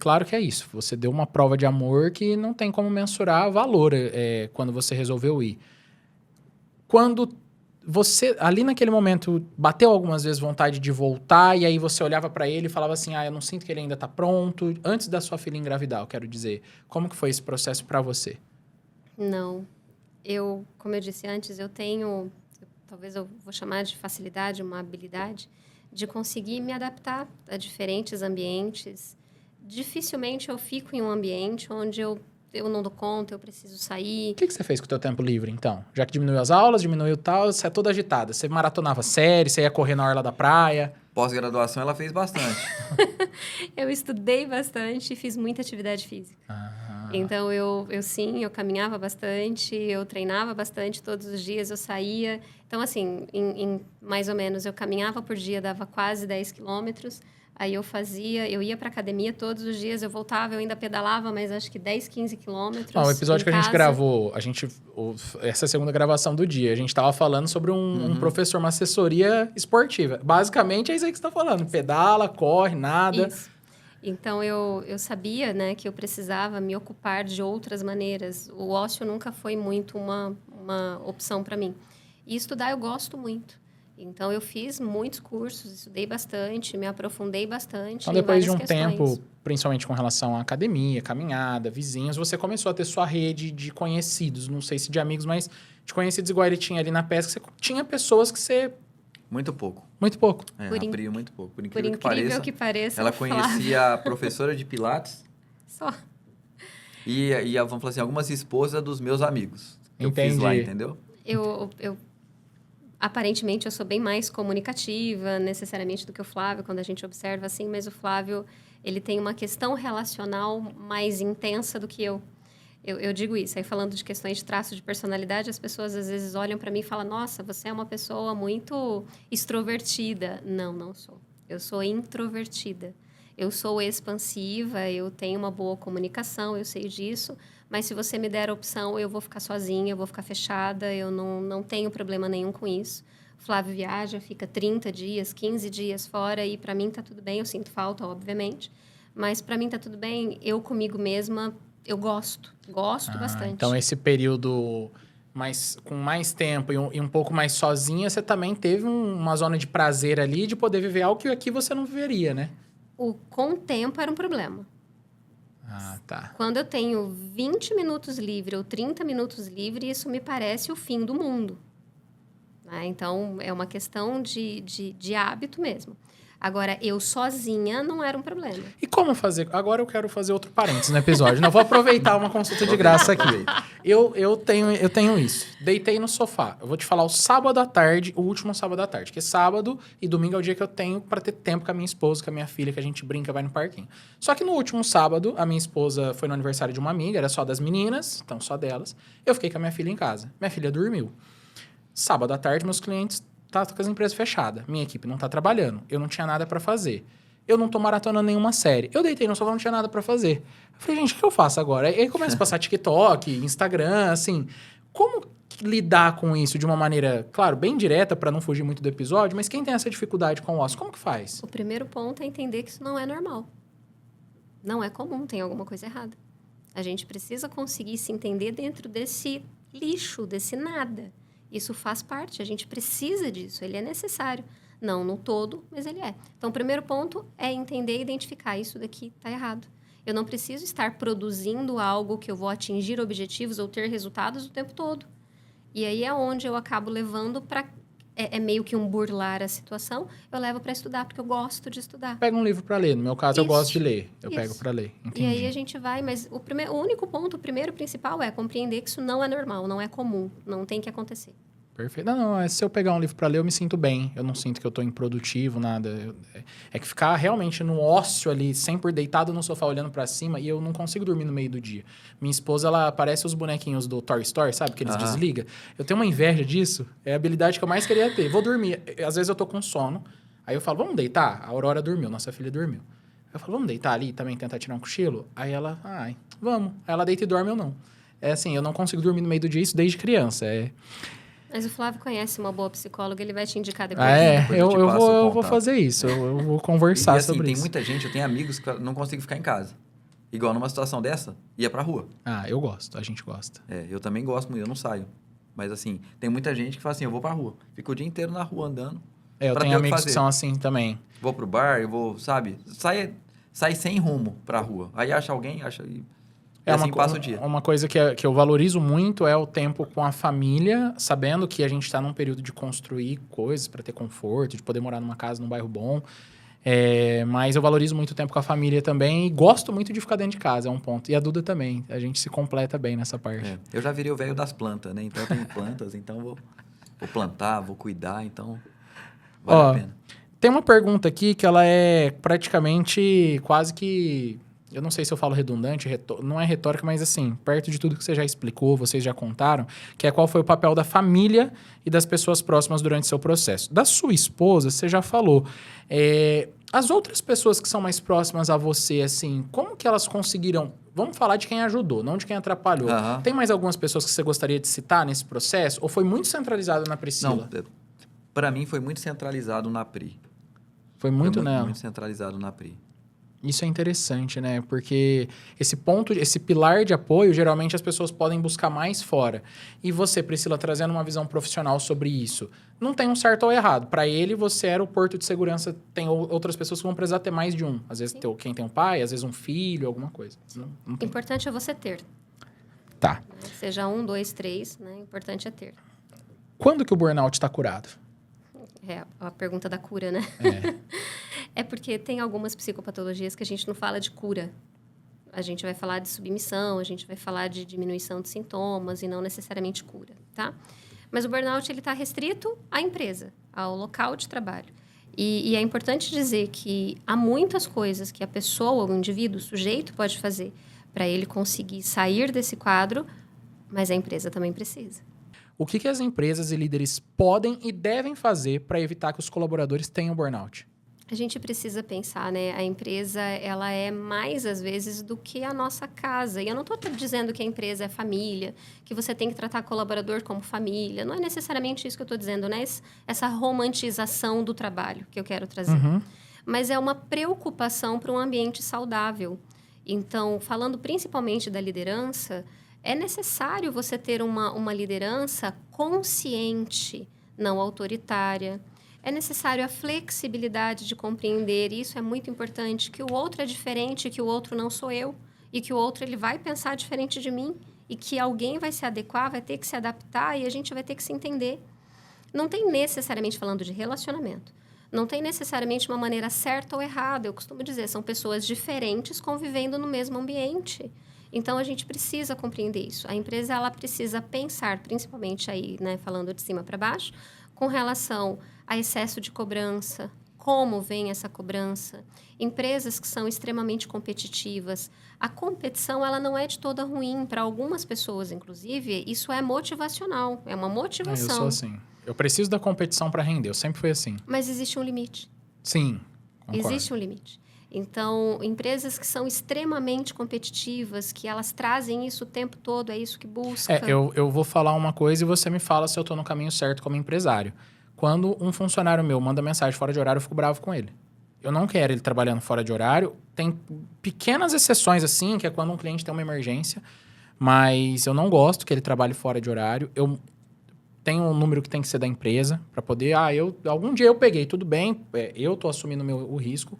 claro que é isso. Você deu uma prova de amor que não tem como mensurar valor quando você resolveu ir. Quando você, ali naquele momento, bateu algumas vezes vontade de voltar e aí você olhava para ele e falava assim, eu não sinto que ele ainda tá pronto. Antes da sua filha engravidar, eu quero dizer. Como que foi esse processo para você? Não. Como eu disse antes, talvez eu vou chamar de facilidade, uma habilidade, de conseguir me adaptar a diferentes ambientes. Dificilmente eu fico em um ambiente onde eu não dou conta, eu preciso sair. O que você fez com o teu tempo livre, então? Já que diminuiu as aulas, diminuiu tal, você é toda agitada. Você maratonava série, você ia correr na orla da praia. Pós-graduação ela fez bastante. Eu estudei bastante e fiz muita atividade física. Então, eu caminhava bastante, eu treinava bastante todos os dias, eu saía. Então, assim, mais ou menos, eu caminhava por dia, dava quase 10 quilômetros. Aí eu ia para academia todos os dias, eu voltava, eu ainda pedalava, mas acho que 10, 15 quilômetros. O episódio que a gente casa. gravou, essa segunda gravação do dia, a gente tava falando sobre um professor, uma assessoria esportiva. Basicamente é isso aí que você tá falando, pedala, corre, nada. Isso. Então, eu sabia, né, que eu precisava me ocupar de outras maneiras. O ócio nunca foi muito uma opção para mim. E estudar eu gosto muito. Então, eu fiz muitos cursos, estudei bastante, me aprofundei bastante. Então, depois de um questões. tempo, principalmente com relação à academia, caminhada, vizinhos, você começou a ter sua rede de conhecidos, não sei se de amigos, mas de conhecidos igual ele tinha ali na pesca, você tinha pessoas que você... Muito pouco. Muito pouco. A Pri, muito pouco. Por incrível que pareça, ela conhecia a professora de Pilates. Só. E vamos falar assim, algumas esposas dos meus amigos. Que Entendi. eu fiz lá, entendeu? Aparentemente, eu sou bem mais comunicativa, necessariamente, do que o Flávio, quando a gente observa assim, mas o Flávio, ele tem uma questão relacional mais intensa do que eu. Eu digo isso. Aí, falando de questões de traço de personalidade, as pessoas, às vezes, olham para mim e falam, nossa, você é uma pessoa muito extrovertida. Não sou. Eu sou introvertida. Eu sou expansiva, eu tenho uma boa comunicação, eu sei disso, mas se você me der a opção, eu vou ficar sozinha, eu vou ficar fechada, eu não tenho problema nenhum com isso. O Flávio viaja, fica 30 dias, 15 dias fora e para mim tá tudo bem, eu sinto falta, obviamente, mas para mim tá tudo bem, eu comigo mesma, eu gosto bastante. Então, esse período com mais tempo e um pouco mais sozinha, você também teve uma zona de prazer ali de poder viver algo que aqui você não viveria, né? Com o tempo era um problema. Tá. Quando eu tenho 20 minutos livre ou 30 minutos livre, isso me parece o fim do mundo. Né? Então, é uma questão de hábito mesmo. Agora, eu sozinha não era um problema. E como fazer? Agora eu quero fazer outro parênteses no episódio. Não, vou aproveitar uma consulta de graça aqui. Eu tenho isso. Deitei no sofá. Eu vou te falar o sábado à tarde, o último sábado à tarde. Porque sábado e domingo é o dia que eu tenho para ter tempo com a minha esposa, com a minha filha, que a gente brinca, vai no parquinho. Só que no último sábado, a minha esposa foi no aniversário de uma amiga, era só das meninas, então só delas. Eu fiquei com a minha filha em casa. Minha filha dormiu. Sábado à tarde, meus clientes tá com as empresas fechadas. Minha equipe não tá trabalhando. Eu não tinha nada para fazer. Eu não tô maratonando nenhuma série. Eu deitei no sofá, não tinha nada para fazer. Eu falei, gente, o que eu faço agora? Aí começa a passar TikTok, Instagram, assim. Como lidar com isso de uma maneira, claro, bem direta, para não fugir muito do episódio, mas quem tem essa dificuldade com o ócio, como que faz? O primeiro ponto é entender que isso não é normal. Não é comum, tem alguma coisa errada. A gente precisa conseguir se entender dentro desse lixo, desse nada. Isso faz parte, a gente precisa disso, ele é necessário. Não no todo, mas ele é. Então, o primeiro ponto é entender e identificar, isso daqui está errado. Eu não preciso estar produzindo algo que eu vou atingir objetivos ou ter resultados o tempo todo. E aí é onde eu acabo levando para... É meio que um burlar a situação. Eu levo para estudar, porque eu gosto de estudar. Pega um livro para ler. No meu caso, eu Isso, gosto de ler. Eu pego isso. para ler. E aí Entendi. a gente vai, mas o único ponto, o primeiro principal é compreender que isso não é normal, não é comum, não tem que acontecer. Perfeito. Não, se eu pegar um livro para ler, eu me sinto bem. Eu não sinto que eu tô improdutivo, nada. É que ficar realmente no ócio ali, sempre deitado no sofá, olhando para cima, e eu não consigo dormir no meio do dia. Minha esposa, ela parece os bonequinhos do Toy Story, sabe? Que eles desligam. Eu tenho uma inveja disso. É a habilidade que eu mais queria ter. Vou dormir. Às vezes eu tô com sono. Aí eu falo, vamos deitar? A Aurora dormiu, nossa filha dormiu. Eu falo, vamos deitar ali e também tentar tirar um cochilo? Aí ela, vamos. Aí ela deita e dorme ou não. É assim, eu não consigo dormir no meio do dia, isso desde criança. Mas o Flávio conhece uma boa psicóloga, ele vai te indicar depois. Depois eu te passo o eu vou contato. fazer isso. Eu vou conversar E assim, sobre tem isso. muita gente, eu tenho amigos que não conseguem ficar em casa. Igual numa situação dessa, ia pra rua. Eu gosto, a gente gosta. Eu também gosto muito, eu não saio. Mas assim, tem muita gente que fala assim, eu vou pra rua. Fico o dia inteiro na rua andando. Eu pra tenho ter o que amigos que fazer. são assim também. Vou pro bar, eu vou, sabe? Sai sem rumo pra rua. Aí acha alguém, e assim passa o dia. Uma coisa que eu valorizo muito é o tempo com a família, sabendo que a gente está num período de construir coisas para ter conforto, de poder morar numa casa, num bairro bom. Mas eu valorizo muito o tempo com a família também e gosto muito de ficar dentro de casa, é um ponto. E a Duda também, a gente se completa bem nessa parte. Eu já virei o velho das plantas, né? Então eu tenho plantas, então vou plantar, vou cuidar, então vale a pena. Tem uma pergunta aqui que ela é praticamente quase que... Eu não sei se eu falo redundante, não é retórica, mas assim, perto de tudo que você já explicou, vocês já contaram, que é qual foi o papel da família e das pessoas próximas durante seu processo. Da sua esposa, você já falou. As outras pessoas que são mais próximas a você, assim, como que elas conseguiram... Vamos falar de quem ajudou, não de quem atrapalhou. Tem mais algumas pessoas que você gostaria de citar nesse processo? Ou foi muito centralizado na Priscila? Não, para mim foi muito centralizado na Pri. Foi muito nela. Muito centralizado na Pri. Isso é interessante, né? Porque esse pilar de apoio, geralmente as pessoas podem buscar mais fora. E você, Priscila, trazendo uma visão profissional sobre isso, não tem um certo ou errado. Para ele, você era o porto de segurança. Tem outras pessoas que vão precisar ter mais de um. Às vezes quem tem um pai, às vezes um filho, alguma coisa. Não O tem. importante é você ter. Tá. Né? Seja 1, 2, 3, né? O importante é ter. Quando que o burnout está curado? É a pergunta da cura, né? É porque tem algumas psicopatologias que a gente não fala de cura. A gente vai falar de submissão, a gente vai falar de diminuição de sintomas e não necessariamente cura, tá? Mas o burnout, ele está restrito à empresa, ao local de trabalho. E é importante dizer que há muitas coisas que a pessoa, o indivíduo, o sujeito pode fazer para ele conseguir sair desse quadro, mas a empresa também precisa. O que as empresas e líderes podem e devem fazer para evitar que os colaboradores tenham burnout? A gente precisa pensar, né? A empresa, ela é mais, às vezes, do que a nossa casa. E eu não estou dizendo que a empresa é família, que você tem que tratar colaborador como família. Não é necessariamente isso que eu estou dizendo, né? Essa romantização do trabalho que eu quero trazer. Mas é uma preocupação para um ambiente saudável. Então, falando principalmente da liderança, é necessário você ter uma liderança consciente, não autoritária. É necessário a flexibilidade de compreender, e isso é muito importante, que o outro é diferente, que o outro não sou eu, e que o outro ele vai pensar diferente de mim, e que alguém vai se adequar, vai ter que se adaptar, e a gente vai ter que se entender. Não tem necessariamente, falando de relacionamento, não tem necessariamente uma maneira certa ou errada. Eu costumo dizer, são pessoas diferentes convivendo no mesmo ambiente. Então, a gente precisa compreender isso. A empresa, ela precisa pensar, principalmente aí, né, falando de cima para baixo, com relação a excesso de cobrança, como vem essa cobrança, empresas que são extremamente competitivas. A competição, ela não é de toda ruim. Para algumas pessoas, inclusive, isso é motivacional, é uma motivação. Eu sou assim. Eu preciso da competição para render, eu sempre fui assim. Mas existe um limite. Sim, concordo. Existe um limite. Então, empresas que são extremamente competitivas, que elas trazem isso o tempo todo, é isso que busca. Eu vou falar uma coisa e você me fala se eu estou no caminho certo como empresário. Quando um funcionário meu manda mensagem fora de horário, eu fico bravo com ele. Eu não quero ele trabalhando fora de horário. Tem pequenas exceções assim, que é quando um cliente tem uma emergência, mas eu não gosto que ele trabalhe fora de horário. Eu tenho um número que tem que ser da empresa para poder... algum dia eu peguei, tudo bem, eu estou assumindo o risco.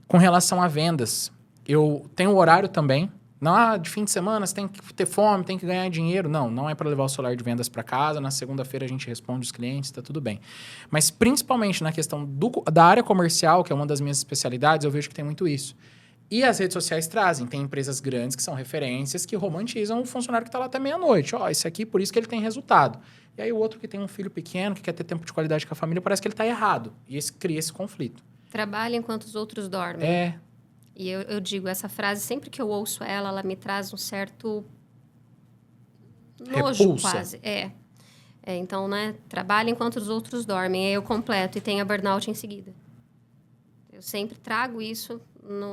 Com relação a vendas, eu tenho horário também. Não, de fim de semana você tem que ter fome, tem que ganhar dinheiro. Não, não é para levar o celular de vendas para casa. Na segunda-feira a gente responde os clientes, está tudo bem. Mas principalmente na questão da área comercial, que é uma das minhas especialidades, eu vejo que tem muito isso. E as redes sociais trazem. Tem empresas grandes que são referências que romantizam o funcionário que está lá até meia-noite. Ó, esse aqui, por isso que ele tem resultado. E aí o outro que tem um filho pequeno, que quer ter tempo de qualidade com a família, parece que ele está errado. E cria esse conflito. Trabalha enquanto os outros dormem. É. E eu digo, essa frase, sempre que eu ouço ela me traz um certo nojo, Repulsa. quase. Então, né? Trabalha enquanto os outros dormem. Aí eu completo e tem a burnout em seguida. Eu sempre trago isso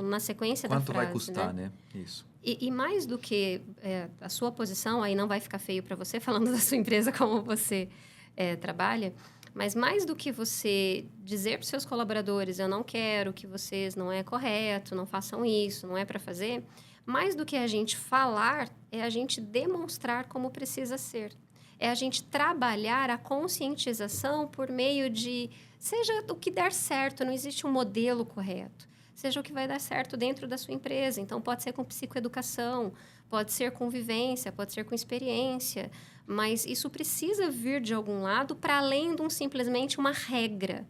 na sequência da frase. Quanto vai custar, né? Isso. E mais do que a sua posição, aí não vai ficar feio para você, falando da sua empresa, como você trabalha, mas mais do que você dizer para os seus colaboradores, eu não quero que vocês, não é correto, não façam isso, não é para fazer, mais do que a gente falar, é a gente demonstrar como precisa ser. É a gente trabalhar a conscientização por meio de, seja o que der certo, não existe um modelo correto. Seja o que vai dar certo dentro da sua empresa. Então, pode ser com psicoeducação, pode ser com vivência, pode ser com experiência, mas isso precisa vir de algum lado para além de simplesmente uma regra.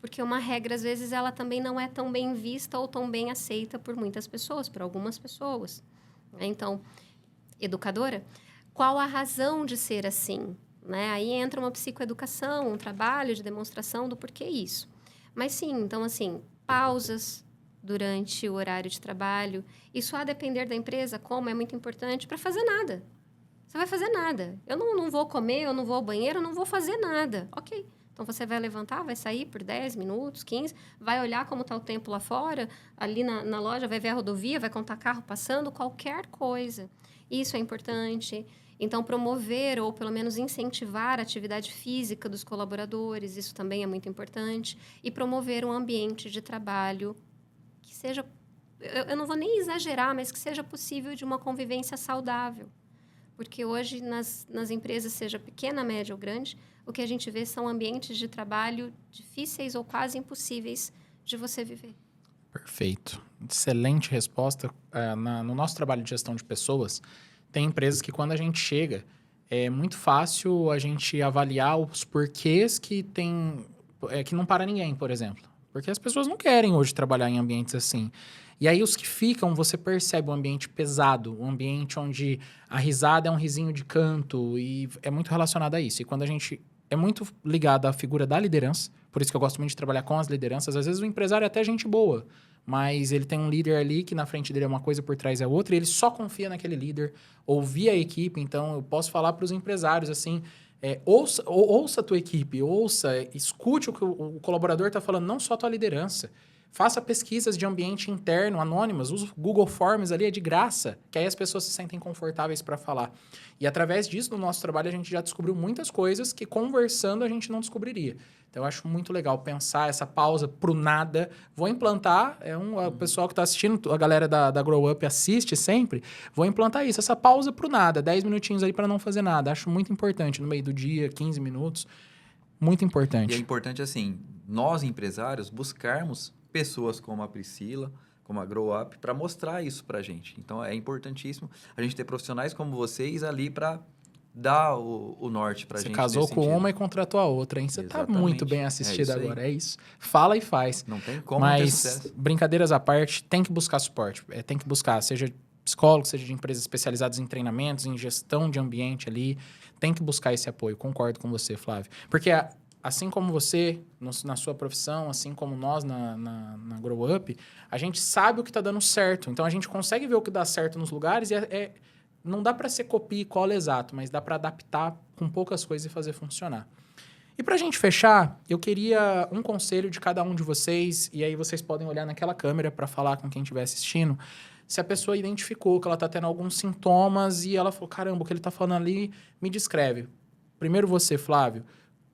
Porque uma regra, às vezes, ela também não é tão bem vista ou tão bem aceita por muitas pessoas, por algumas pessoas. Então, educadora, qual a razão de ser assim? Né? Aí entra uma psicoeducação, um trabalho de demonstração do porquê isso. Mas sim, então, assim, pausas durante o horário de trabalho. Isso a depender da empresa, como é muito importante, para fazer nada. Você vai fazer nada. Eu não vou comer, eu não vou ao banheiro, eu não vou fazer nada. Ok. Então, você vai levantar, vai sair por 10 minutos, 15, vai olhar como está o tempo lá fora, ali na loja, vai ver a rodovia, vai contar carro passando, qualquer coisa. Isso é importante. Então, promover ou, pelo menos, incentivar a atividade física dos colaboradores, isso também é muito importante. E promover um ambiente de trabalho que seja, eu não vou nem exagerar, mas que seja possível de uma convivência saudável. Porque hoje, nas empresas, seja pequena, média ou grande, o que a gente vê são ambientes de trabalho difíceis ou quase impossíveis de você viver. Perfeito. Excelente resposta. No nosso trabalho de gestão de pessoas, tem empresas que quando a gente chega, é muito fácil a gente avaliar os porquês que que não para ninguém, por exemplo. Porque as pessoas não querem hoje trabalhar em ambientes assim. E aí os que ficam, você percebe um ambiente pesado, um ambiente onde a risada é um risinho de canto e é muito relacionado a isso. E quando a gente é muito ligado à figura da liderança, por isso que eu gosto muito de trabalhar com as lideranças, às vezes o empresário é até gente boa, mas ele tem um líder ali que na frente dele é uma coisa, por trás é outra, e ele só confia naquele líder, ouvir a equipe. Então eu posso falar para os empresários assim, ouça a tua equipe, escute o que o colaborador está falando, não só a tua liderança. Faça pesquisas de ambiente interno, anônimas, use o Google Forms ali, é de graça, que aí as pessoas se sentem confortáveis para falar. E através disso, no nosso trabalho, a gente já descobriu muitas coisas que conversando a gente não descobriria. Então, eu acho muito legal pensar essa pausa pro nada. Vou implantar, o pessoal que está assistindo, a galera da Grow Up assiste sempre, vou implantar isso, essa pausa pro nada, 10 minutinhos aí para não fazer nada. Acho muito importante, no meio do dia, 15 minutos, muito importante. E é importante, assim, nós empresários buscarmos pessoas como a Priscila, como a Grow Up, para mostrar isso para a gente. Então, é importantíssimo a gente ter profissionais como vocês ali para dar o norte para a gente. Você casou com uma e contratou a outra, hein? Você está muito bem assistida agora, é isso. Fala e faz. Não tem como ter sucesso. Mas, brincadeiras à parte, tem que buscar suporte. Tem que buscar, seja psicólogo, seja de empresas especializadas em treinamentos, em gestão de ambiente ali. Tem que buscar esse apoio. Concordo com você, Flávio. Porque assim como você, na sua profissão, assim como nós na Grow Up, a gente sabe o que está dando certo. Então, a gente consegue ver o que dá certo nos lugares e não dá para ser copia e cola exato, mas dá para adaptar com poucas coisas e fazer funcionar. E para a gente fechar, eu queria um conselho de cada um de vocês, e aí vocês podem olhar naquela câmera para falar com quem estiver assistindo, se a pessoa identificou que ela está tendo alguns sintomas e ela falou, caramba, o que ele está falando ali me descreve. Primeiro você, Flávio.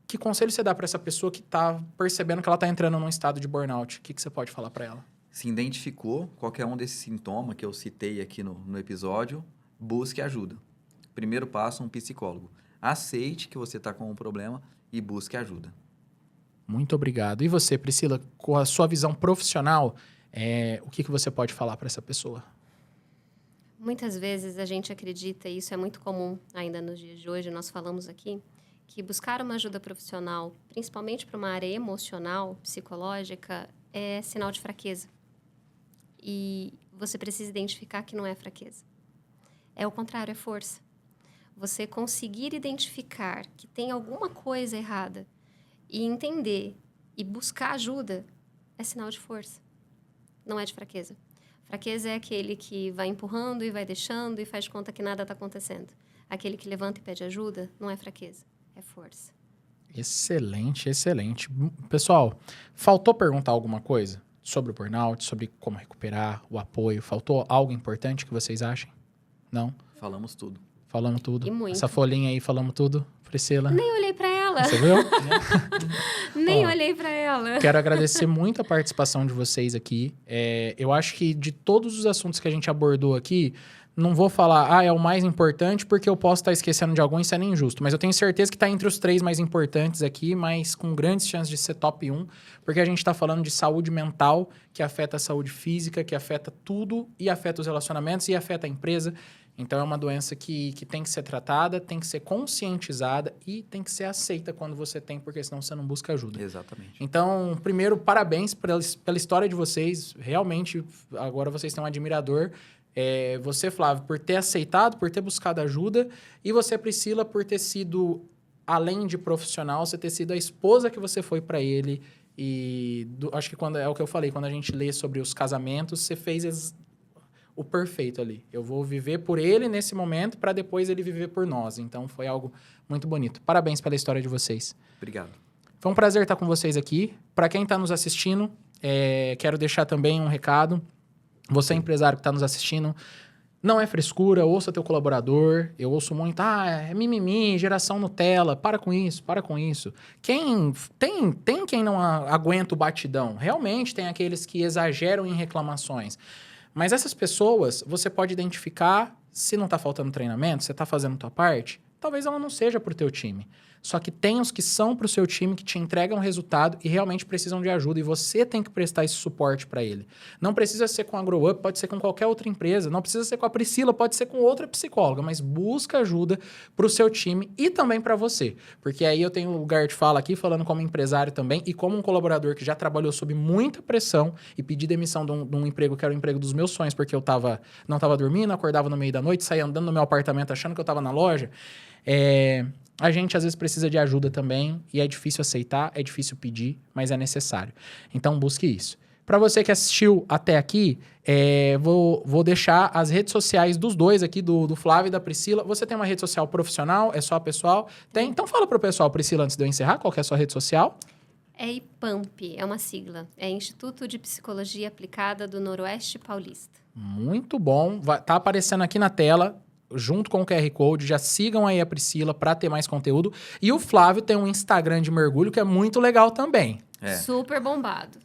Que conselho você dá para essa pessoa que está percebendo que ela está entrando num estado de burnout? O que você pode falar para ela? Se identificou qualquer um desses sintomas que eu citei aqui no episódio, busque ajuda. Primeiro passo, um psicólogo. Aceite que você está com um problema e busque ajuda. Muito obrigado. E você, Priscila, com a sua visão profissional, O que você pode falar para essa pessoa? Muitas vezes a gente acredita, e isso é muito comum ainda nos dias de hoje, nós falamos aqui, que buscar uma ajuda profissional, principalmente para uma área emocional, psicológica, é sinal de fraqueza. E você precisa identificar que não é fraqueza. É o contrário, é força. Você conseguir identificar que tem alguma coisa errada e entender e buscar ajuda é sinal de força, não é de fraqueza. Fraqueza é aquele que vai empurrando e vai deixando e faz de conta que nada está acontecendo. Aquele que levanta e pede ajuda não é fraqueza, é força. Excelente, excelente. Pessoal, faltou perguntar alguma coisa sobre o burnout, sobre como recuperar, o apoio? Faltou algo importante que vocês achem? Não? Falamos tudo. Falamos tudo. E muito. Essa folhinha aí, falamos tudo, Priscila. Nem olhei para ela. Você viu? Nem olhei para ela. Quero agradecer muito a participação de vocês aqui. Eu acho que de todos os assuntos que a gente abordou aqui, não vou falar, é o mais importante, porque eu posso estar esquecendo de algum, isso é nem injusto. Mas eu tenho certeza que está entre os 3 mais importantes aqui, mas com grandes chances de ser top 1, porque a gente está falando de saúde mental, que afeta a saúde física, que afeta tudo, e afeta os relacionamentos, e afeta a empresa. Então, é uma doença que tem que ser tratada, tem que ser conscientizada e tem que ser aceita quando você tem, porque senão você não busca ajuda. Exatamente. Então, primeiro, parabéns pela história de vocês. Realmente, agora vocês têm um admirador. Você, Flávio, por ter aceitado, por ter buscado ajuda. E você, Priscila, por ter sido, além de profissional, você ter sido a esposa que você foi para ele. E acho que é o que eu falei, quando a gente lê sobre os casamentos, você fez o perfeito ali. Eu vou viver por ele nesse momento para depois ele viver por nós. Então, foi algo muito bonito. Parabéns pela história de vocês. Obrigado. Foi um prazer estar com vocês aqui. Para quem está nos assistindo, quero deixar também um recado. Você, empresário que está nos assistindo, não é frescura, ouça teu colaborador. Eu ouço muito, é mimimi, geração Nutella. Para com isso, para com isso. Tem quem não aguenta o batidão. Realmente tem aqueles que exageram em reclamações. Mas essas pessoas, você pode identificar se não está faltando treinamento, você está fazendo a tua parte, talvez ela não seja para o teu time. Só que tem os que são para o seu time, que te entregam resultado e realmente precisam de ajuda. E você tem que prestar esse suporte para ele. Não precisa ser com a Grow Up, pode ser com qualquer outra empresa. Não precisa ser com a Priscila, pode ser com outra psicóloga. Mas busca ajuda para o seu time e também para você. Porque aí eu tenho um lugar de fala aqui, falando como empresário também e como um colaborador que já trabalhou sob muita pressão e pedi demissão de um emprego que era o emprego dos meus sonhos, porque eu não estava dormindo, acordava no meio da noite, saía andando no meu apartamento achando que eu estava na loja. A gente às vezes precisa de ajuda também e é difícil aceitar, é difícil pedir, mas é necessário. Então busque isso. Para você que assistiu até aqui, vou deixar as redes sociais dos dois aqui, do Flávio e da Priscila. Você tem uma rede social profissional? É só a pessoal? Tem? Então fala para o pessoal, Priscila, antes de eu encerrar, qual que é a sua rede social? É IPAMP, é uma sigla. É Instituto de Psicologia Aplicada do Noroeste Paulista. Muito bom. Tá aparecendo aqui na tela, junto com o QR Code. Já sigam aí a Priscila para ter mais conteúdo. E o Flávio tem um Instagram de mergulho que é muito legal também. Super bombado.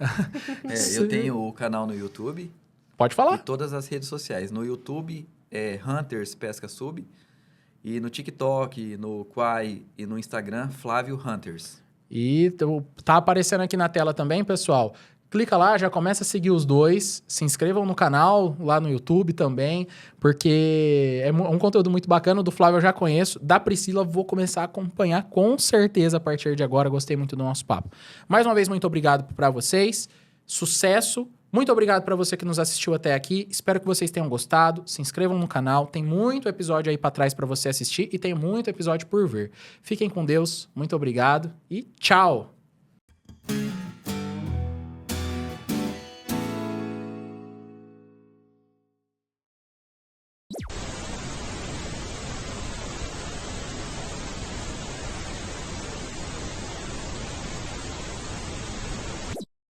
Eu tenho o canal no YouTube. Pode falar. E todas as redes sociais. No YouTube é Hunters Pesca Sub. E no TikTok, no Quai e no Instagram, Flávio Hunters. E tá aparecendo aqui na tela também, pessoal. Clica lá, já começa a seguir os dois. Se inscrevam no canal, lá no YouTube também, porque é um conteúdo muito bacana. Do Flávio eu já conheço. Da Priscila vou começar a acompanhar com certeza a partir de agora. Gostei muito do nosso papo. Mais uma vez, muito obrigado para vocês. Sucesso. Muito obrigado para você que nos assistiu até aqui. Espero que vocês tenham gostado. Se inscrevam no canal. Tem muito episódio aí para trás para você assistir e tem muito episódio por vir. Fiquem com Deus. Muito obrigado e tchau!